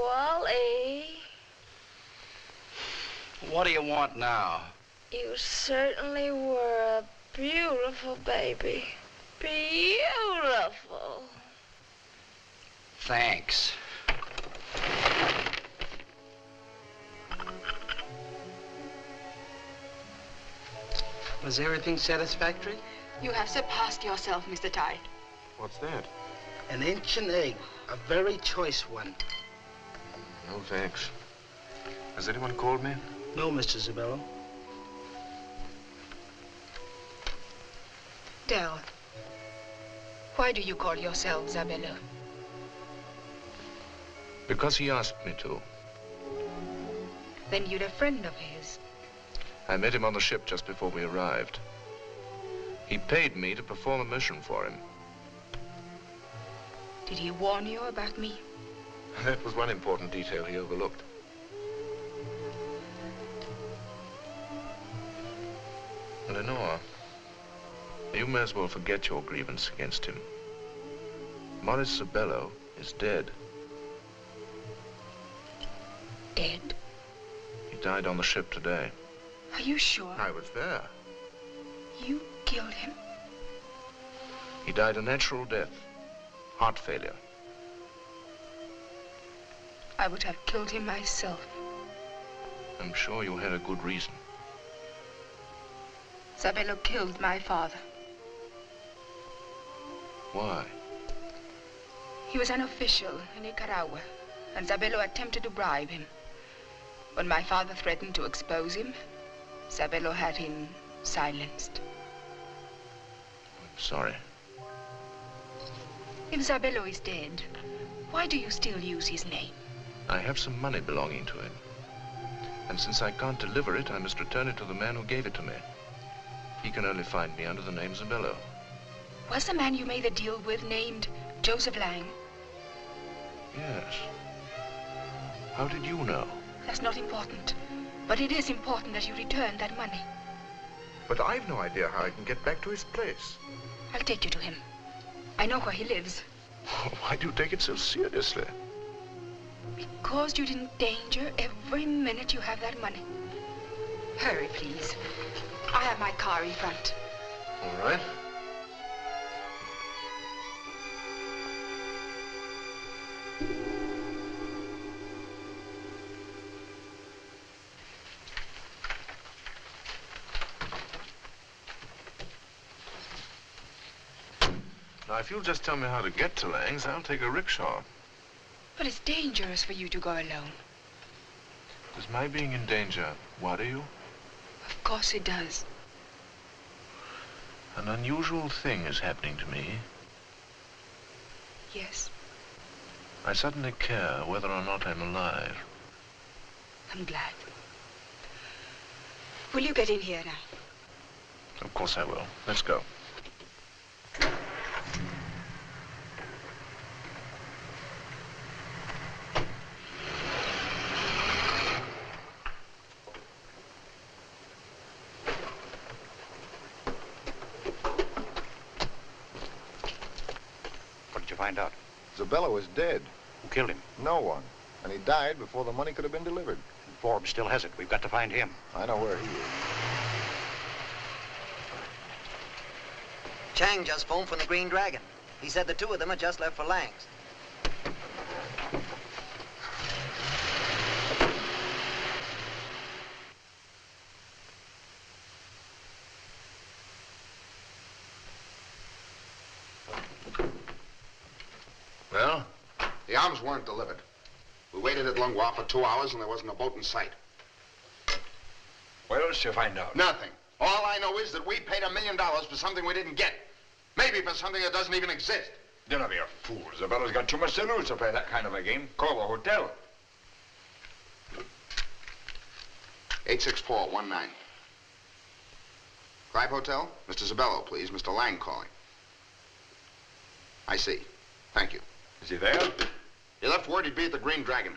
Wally, What do you want now? you certainly were a beautiful baby. Beautiful. Thanks. Was everything satisfactory? You have surpassed yourself, Mr. Tye. What's that? An ancient egg, a very choice one. No, thanks. Has anyone called me? No, Mr. Zabello. Del, why do you call yourself Zabello? Because he asked me to. Then you're a friend of his. I met him on the ship just before we arrived. He paid me to perform a mission for him. Did he warn you about me? That was one important detail he overlooked. Lenore, you may as well forget your grievance against him. Morris Zabello is dead. Dead? He died on the ship today. Are you sure? I was there. You killed him? He died a natural death. Heart failure. I would have killed him myself. I'm sure you had a good reason. Zabello killed my father. Why? He was an official in Nicaragua, and Zabello attempted to bribe him. When my father threatened to expose him, Zabello had him silenced. I'm sorry. If Zabello is dead, why do you still use his name? I have some money belonging to him. And since I can't deliver it, I must return it to the man who gave it to me. He can only find me under the name Zabello. Was the man you made the deal with named Joseph Lang? Yes. How did you know? That's not important. But it is important that you return that money. But I've no idea how I can get back to his place. I'll take you to him. I know where he lives. Why do you take it so seriously? Because you're in danger every minute you have that money. Hurry, please. I have my car in front. All right. Now, if you'll just tell me how to get to Lang's, I'll take a rickshaw. But it's dangerous for you to go alone. Does my being in danger worry you? Of course it does. An unusual thing is happening to me. Yes, I suddenly care whether or not I'm alive. I'm glad. Will you get in here now? Of course I will. Let's go. Find out. Zabello is dead. Who killed him? No one. And he died before the money could have been delivered. And Forbes still has it. We've got to find him. I know where he is. Chang just phoned from the Green Dragon. He said the two of them had just left for Lang's. Well? The arms weren't delivered. We waited at Lungwa for 2 hours and there wasn't a boat in sight. What else did you find out? Nothing. All I know is that we paid $1 million for something we didn't get. Maybe for something that doesn't even exist. Don't be a fool. Zabello's got too much to lose to play that kind of a game. Call the hotel. 86419. Clive Hotel? Mr. Zabello, please. Mr. Lang calling. I see. Thank you. Is he there? He left word he'd be at the Green Dragon.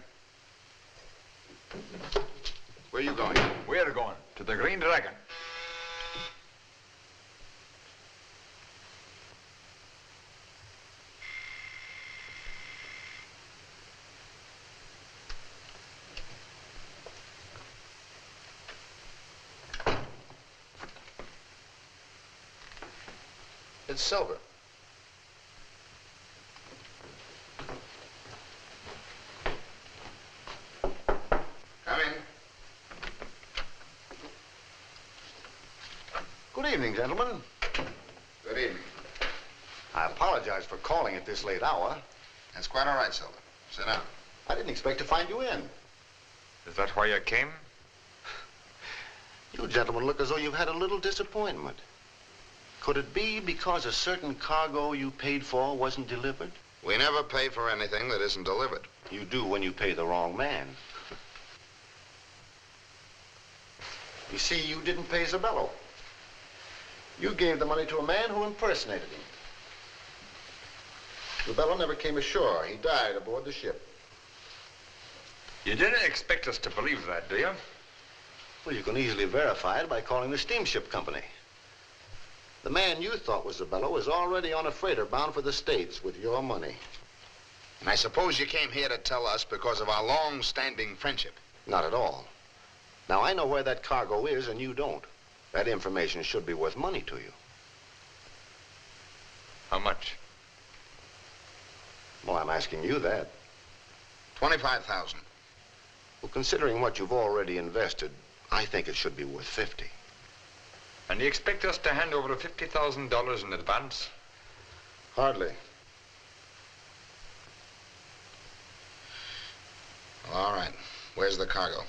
Where are you going? We're going to the Green Dragon. It's Silver. Come in. Good evening, gentlemen. Good evening. I apologize for calling at this late hour. That's quite all right, Silver. Sit down. I didn't expect to find you in. Is that why you came? You gentlemen look as though you've had a little disappointment. Could it be because a certain cargo you paid for wasn't delivered? We never pay for anything that isn't delivered. You do when you pay the wrong man. You see, you didn't pay Zabello. You gave the money to a man who impersonated him. Zabello never came ashore. He died aboard the ship. You didn't expect us to believe that, do you? Well, you can easily verify it by calling the steamship company. The man you thought was Zabello is already on a freighter bound for the States with your money. And I suppose you came here to tell us because of our long-standing friendship. Not at all. Now, I know where that cargo is and you don't. That information should be worth money to you. How much? Well, I'm asking you that. $25,000. Well, considering what you've already invested, I think it should be worth 50. And you expect us to hand over $50,000 in advance? Hardly. All right. Where's the cargo?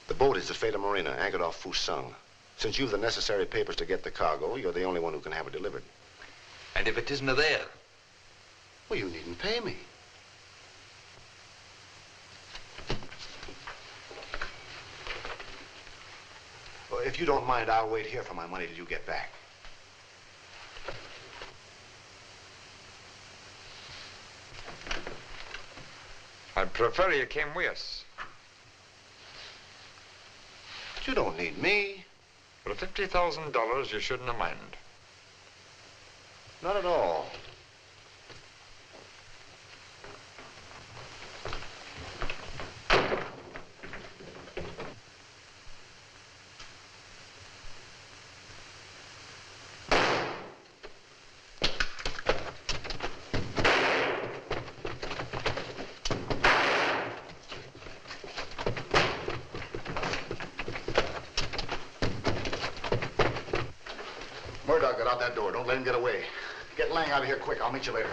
The boat is the Fata Marina, anchored off Fusang. Since you've the necessary papers to get the cargo, you're the only one who can have it delivered. And if it isn't there? Well, you needn't pay me. Well, if you don't mind, I'll wait here for my money till you get back. I'd prefer you came with us. But you don't need me. For $50,000, you shouldn't have mind. Not at all. Murdoch, get out that door. Don't let him get away. Get Lang out of here quick. I'll meet you later.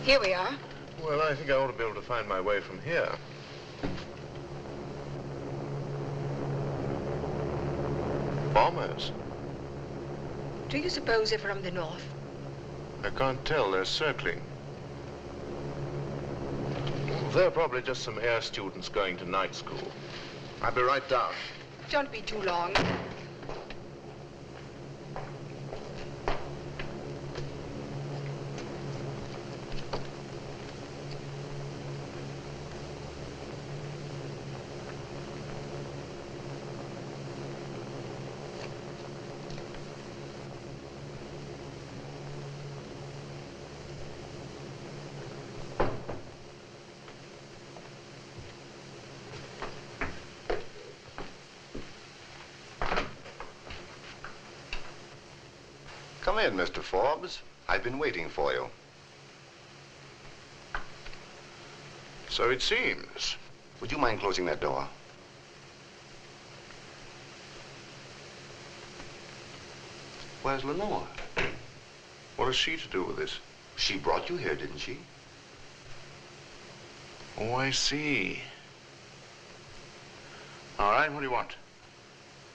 Here we are. Well, I think I ought to be able to find my way from here. Bombers? Do you suppose they're from the north? I can't tell. They're circling. They're probably just some air students going to night school. I'll be right down. Don't be too long. Come in, Mr. Forbes. I've been waiting for you. So it seems. Would you mind closing that door? Where's Lenore? What has she to do with this? She brought you here, didn't she? Oh, I see. All right, what do you want?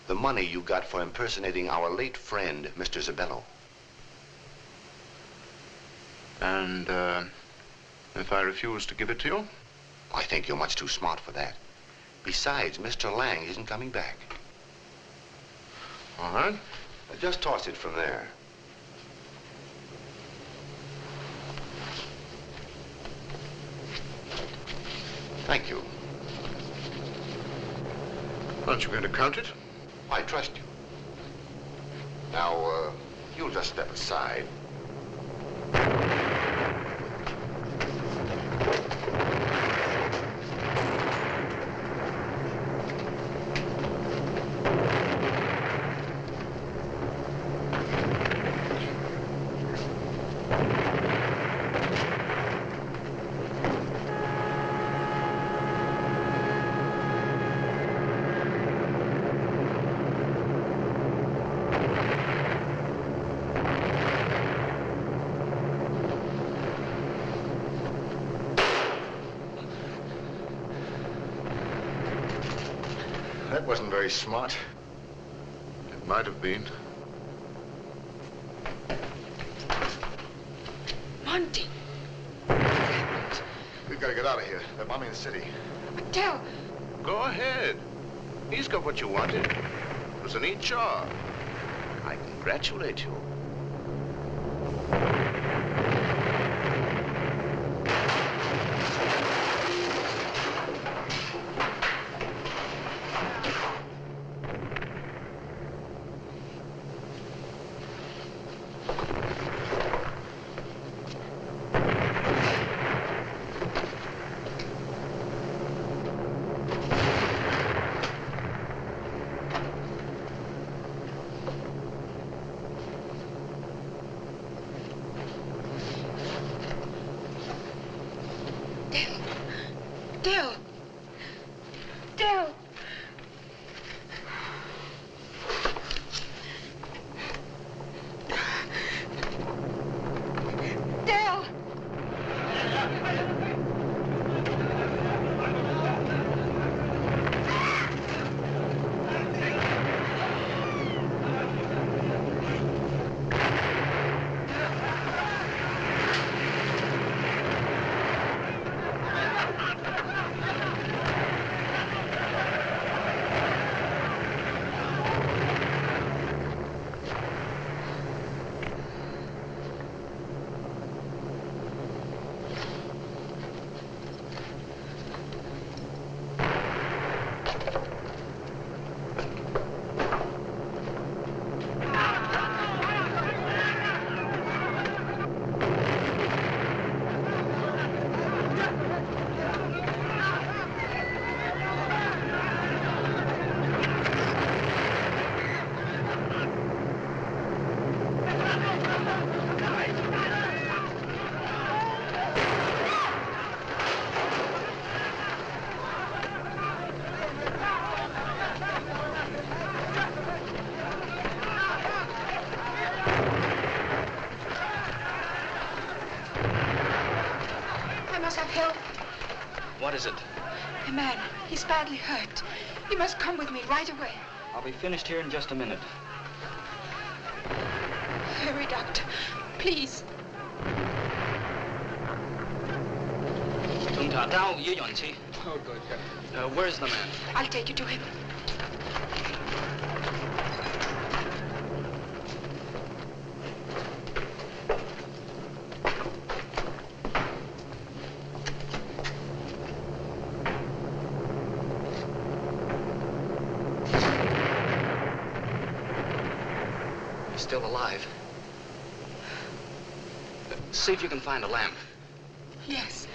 The money you got for impersonating our late friend, Mr. Zabello. And, if I refuse to give it to you? I think you're much too smart for that. Besides, Mr. Lang isn't coming back. All right. Just toss it from there. Thank you. Aren't you going to count it? I trust you. Now, You'll just step aside. That wasn't very smart. It might have been. Monty. We've got to get out of here. They're bombing the city. Del. Go ahead. He's got what you wanted. It was a neat job. I congratulate you. Del. Del. Del. What is it? A man. He's badly hurt. You must come with me right away. I'll be finished here in just a minute. Hurry, doctor. Please. Oh, good. Where's the man? I'll take you to him. He's still alive. See if you can find a lamp. Yes.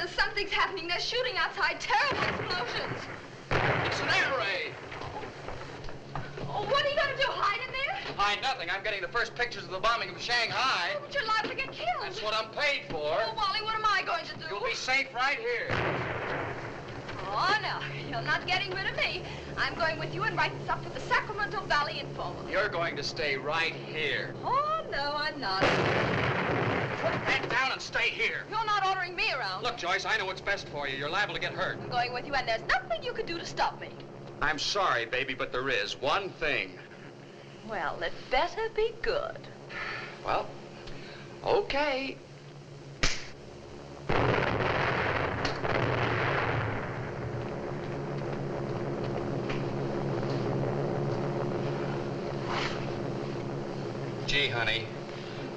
Something's happening. There's shooting outside. Terrible explosions. It's an air raid. Oh, what are you going to do? Hide in there? Hide nothing. I'm getting the first pictures of the bombing of Shanghai. Oh, but you're liable to get killed. That's what I'm paid for. Oh, Wally, what am I going to do? You'll be safe right here. Oh, no. You're not getting rid of me. I'm going with you and write this up for the Sacramento Valley Informer. You're going to stay right here. Oh, no, I'm not. Put that down and stay here. You're not ordering me around. Look, Joyce, I know what's best for you. You're liable to get hurt. I'm going with you, and there's nothing you can do to stop me. I'm sorry, baby, but there is one thing. Well, it better be good. Well, Keye. Gee, honey,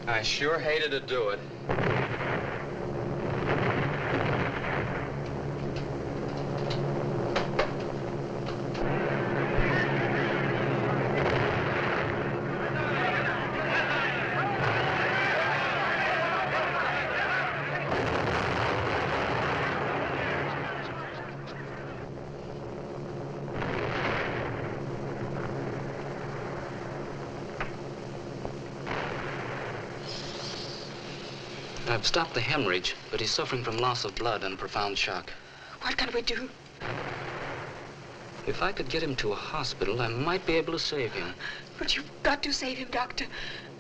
I sure hated to do it. I've stopped the hemorrhage, but he's suffering from loss of blood and profound shock. What can we do? If I could get him to a hospital, I might be able to save him. But you've got to save him, Doctor.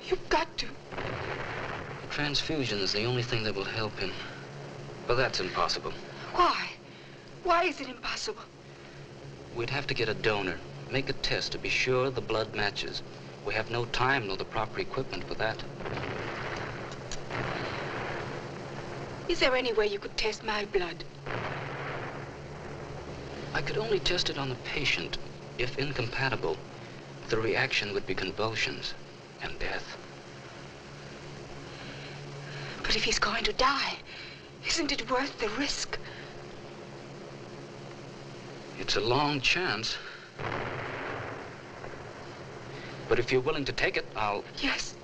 You've got to. Transfusion is the only thing that will help him. But that's impossible. Why? Why is it impossible? We'd have to get a donor, make a test to be sure the blood matches. We have no time nor the proper equipment for that. Is there any way you could test my blood? I could only test it on the patient. If incompatible, the reaction would be convulsions and death. But if he's going to die, isn't it worth the risk? It's a long chance. But if you're willing to take it, I'll... Yes.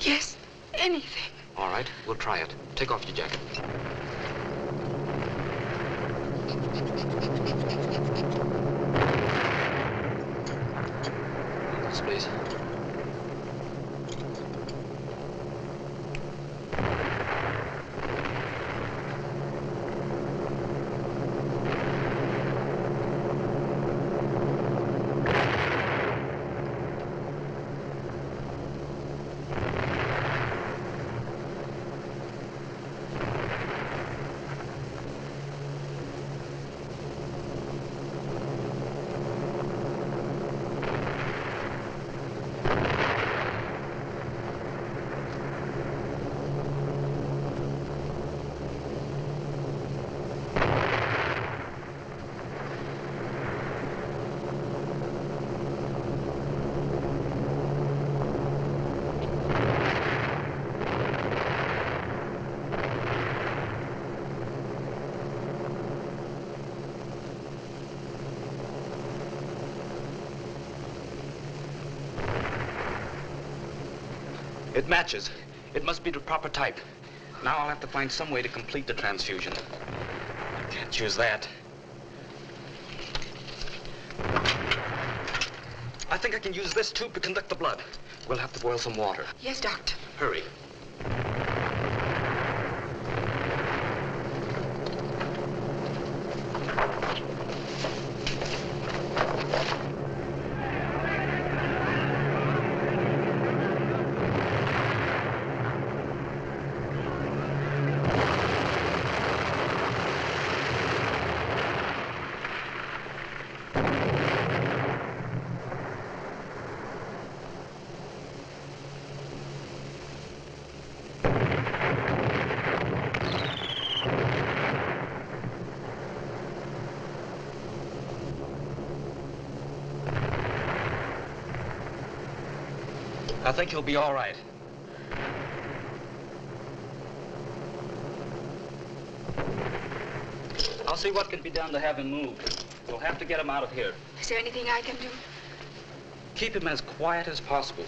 Yes, anything. All right, we'll try it. Take off your jacket. Yes, please. It matches. It must be the proper type. Now I'll have to find some way to complete the transfusion. I can't choose that. I think I can use this tube to conduct the blood. We'll have to boil some water. Yes, Doctor. Hurry. I think he'll be all right. I'll see what can be done to have him moved. We'll have to get him out of here. Is there anything I can do? Keep him as quiet as possible.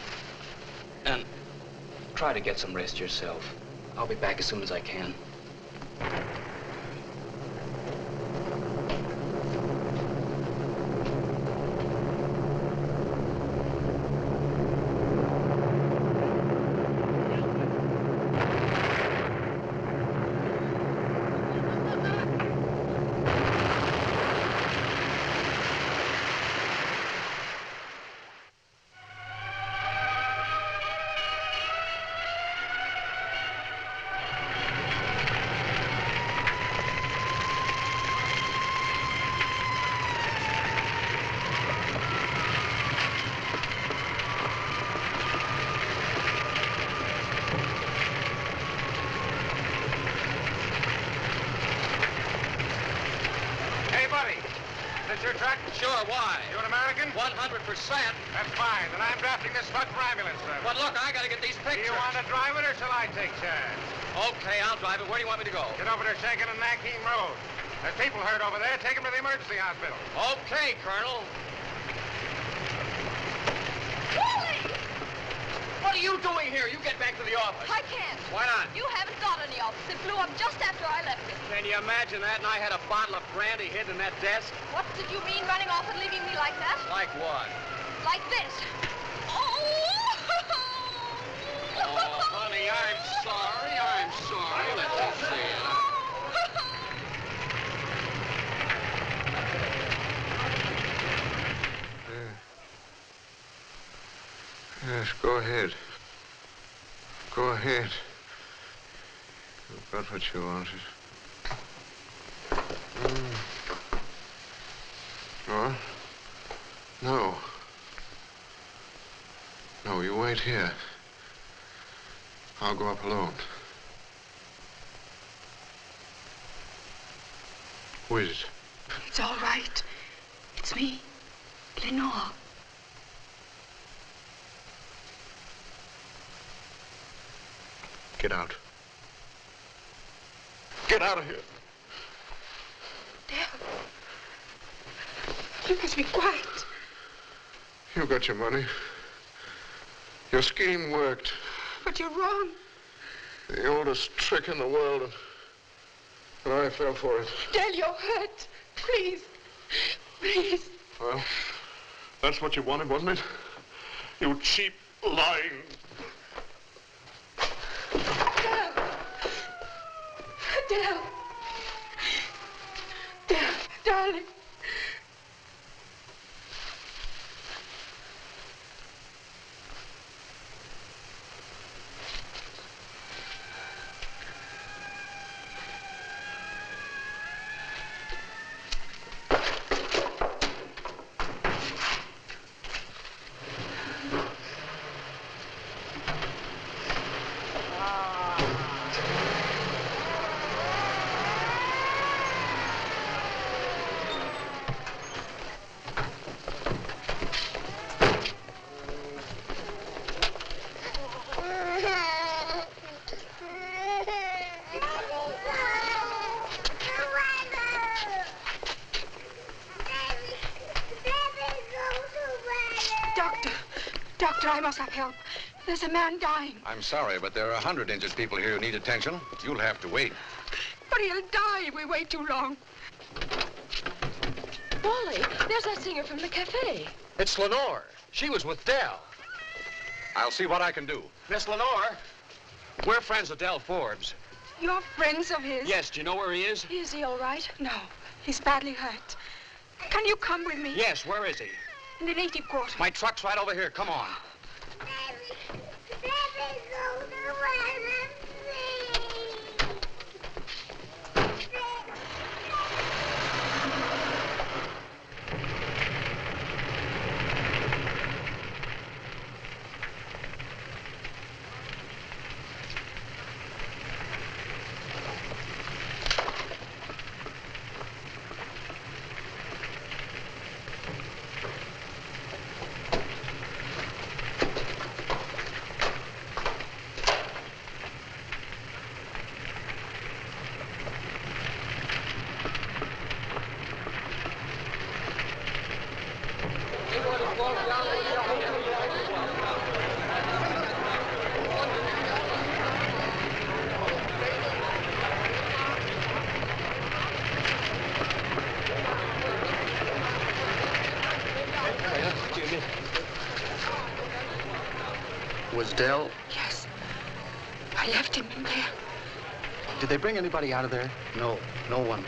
And try to get some rest yourself. I'll be back as soon as I can. sure. Why? You an American? 100%. That's fine. Then I'm drafting this truck for ambulance service. But look, I gotta get these pictures. Do you want to drive it or shall I take charge? Okay, I'll drive it. Where do you want me to go? Get over to Shakin and Nakeem Road. There's people hurt over there. Take them to the emergency hospital. Okay, Colonel. Wally! What are you doing here? You get back to the office. I can't. Why not? You haven't got any office. It blew up just after I left it. Can you imagine that? And I had a bottle of brandy hidden in that desk? What did you mean running off and leaving me like that? Like what? Like this. Oh, honey, I'm sorry. I'm sorry. Let me see it. Yes, go ahead. Go ahead. You've got what you wanted. What? No. No, you wait here. I'll go up alone. Who is it? It's all right. It's me, Lenore. Get out. Get out of here. Dale. You must be quiet. You got your money. Your scheme worked. But you're wrong. The oldest trick in the world, and I fell for it. Dale, you're hurt. Please. Please. Well, that's what you wanted, wasn't it? You cheap, lying... Dale. Dale, darling. Doctor, I must have help. There's a man dying. I'm sorry, but there are 100 injured people here who need attention. You'll have to wait. But he'll die if we wait too long. Wally, there's that singer from the cafe. It's Lenore. She was with Dell. I'll see what I can do. Miss Lenore, we're friends of Dell Forbes. You're friends of his? Yes. Do you know where he is? Is he all right? No. He's badly hurt. Can you come with me? Yes. Where is he? In the native quarter. My truck's right over here. Come on. Was Dell? Yes. I left him in there. Did they bring anybody out of there? No, no one.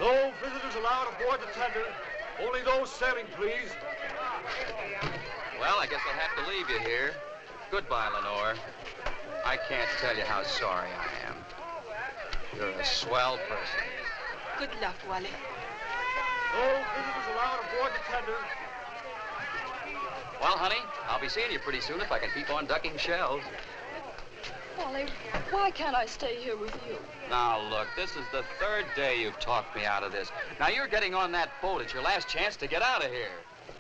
No visitors allowed aboard the tender. Only those sailing, please. Well, I guess I'll have to leave you here. Goodbye, Lenore. I can't tell you how sorry I am. You're a swell person. Good luck, Wally. No visitors allowed aboard the tender. Well, honey, I'll be seeing you pretty soon if I can keep on ducking shells. Wally, why can't I stay here with you? Now, look, this is the third day you've talked me out of this. Now, you're getting on that boat. It's your last chance to get out of here.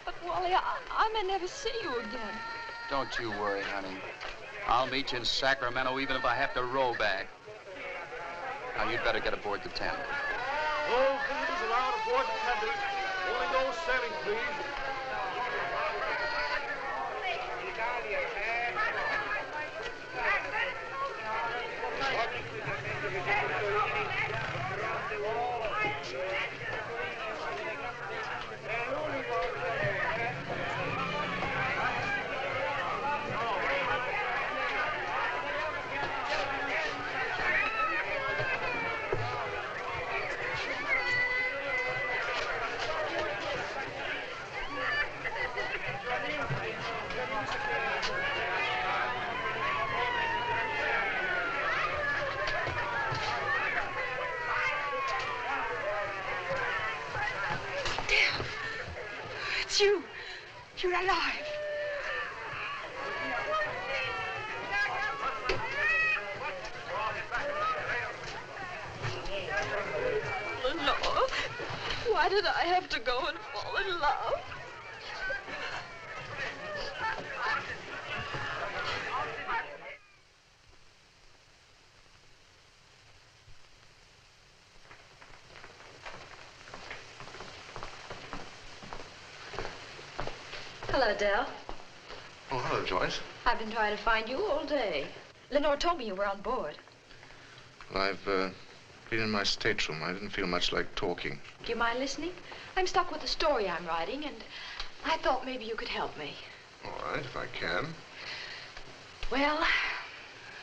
But, Wally, I may never see you again. Don't you worry, honey. I'll meet you in Sacramento even if I have to row back. Now, you'd better get aboard the tender. No visitors allowed aboard the tender. Only those sailing, please. It's you. You're alive. Lenore, why did I have to go and fall in love? Hello, Del. Oh, hello, Joyce. I've been trying to find you all day. Lenore told me you were on board. Well, I've been in my stateroom. I didn't feel much like talking. Do you mind listening? I'm stuck with a story I'm writing, and I thought maybe you could help me. All right, if I can. Well,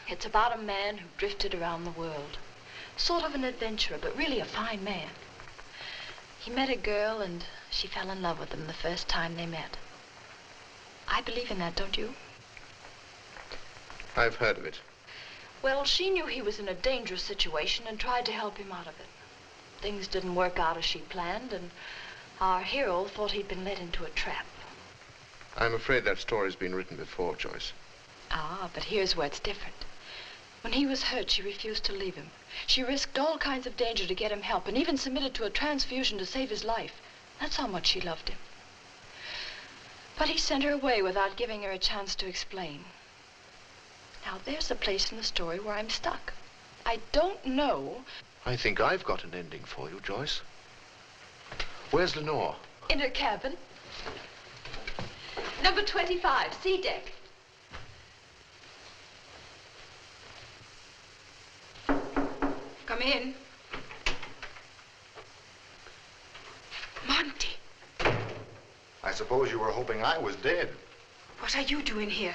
it's about a man who drifted around the world. Sort of an adventurer, but really a fine man. He met a girl, and she fell in love with him the first time they met. I believe in that, don't you? I've heard of it. Well, she knew he was in a dangerous situation and tried to help him out of it. Things didn't work out as she planned, and our hero thought he'd been led into a trap. I'm afraid that story's been written before, Joyce. Ah, but here's where it's different. When he was hurt, she refused to leave him. She risked all kinds of danger to get him help, and even submitted to a transfusion to save his life. That's how much she loved him. But he sent her away without giving her a chance to explain. Now, there's a place in the story where I'm stuck. I don't know. I think I've got an ending for you, Joyce. Where's Lenore? In her cabin. Number 25, C deck. Come in. Monty. I suppose you were hoping I was dead. What are you doing here?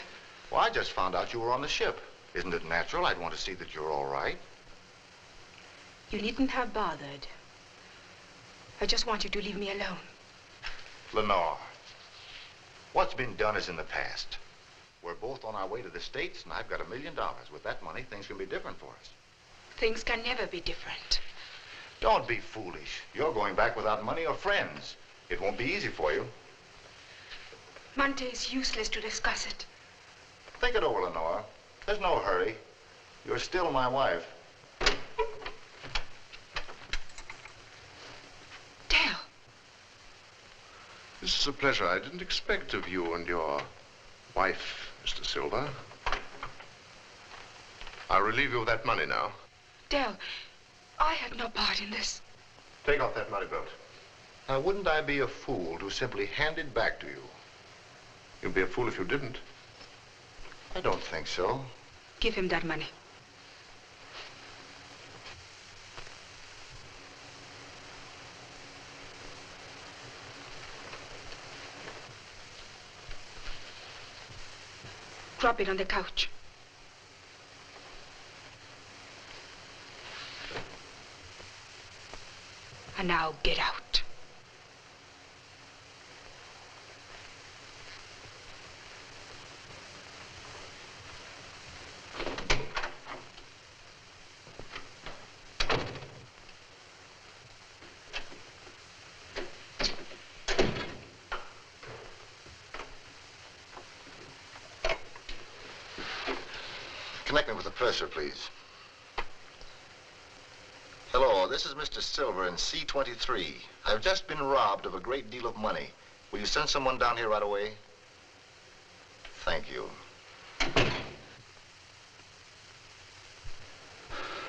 Well, I just found out you were on the ship. Isn't it natural I'd want to see that you're all right? You needn't have bothered. I just want you to leave me alone. Lenore, what's been done is in the past. We're both on our way to the States, and I've got $1 million. With that money, things can be different for us. Things can never be different. Don't be foolish. You're going back without money or friends. It won't be easy for you. Monty, it's useless to discuss it. Think it over, Lenore. There's no hurry. You're still my wife. Dale. This is a pleasure I didn't expect of you and your wife, Mr. Silver. I'll relieve you of that money now. Dale, I had no part in this. Take off that money belt. Now, wouldn't I be a fool to simply hand it back to you? You'd be a fool if you didn't. I don't think so. Give him that money. Drop it on the couch. And now get out. Connect me with the purser, please. Hello, this is Mr. Silver in C-23. I've just been robbed of a great deal of money. Will you send someone down here right away? Thank you.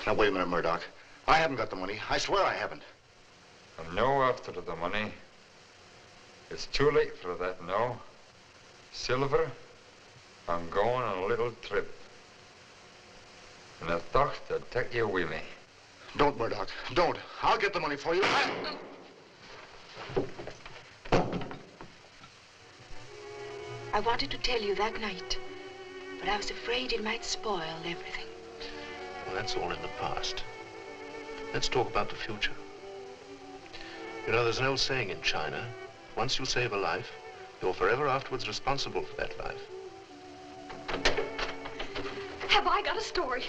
Now, wait a minute, Murdoch. I haven't got the money. I swear I haven't. I'm no after the money. It's too late for that now. Silver, I'm going on a little trip. And I thought I'd take you with me. Don't, Murdoch. Don't. I'll get the money for you. I wanted to tell you that night, but I was afraid it might spoil everything. Well, that's all in the past. Let's talk about the future. You know, there's an old saying in China, once you save a life, you're forever afterwards responsible for that life. Have I got a story?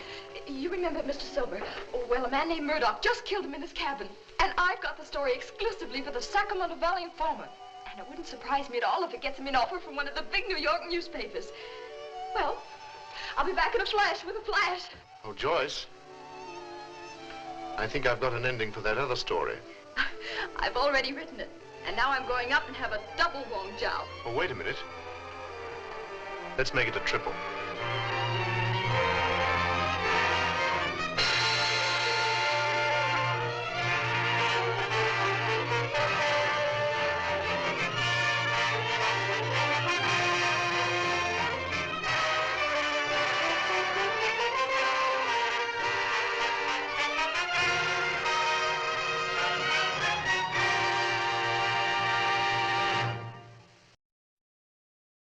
You remember Mr. Silver? Oh, well, a man named Murdoch just killed him in his cabin. And I've got the story exclusively for the Sacramento Valley Informer. And it wouldn't surprise me at all if it gets him an offer from one of the big New York newspapers. Well, I'll be back in a flash with a flash. Oh, Joyce. I think I've got an ending for that other story. I've already written it. And now I'm going up and have a double wong job. Oh, wait a minute. Let's make it a triple.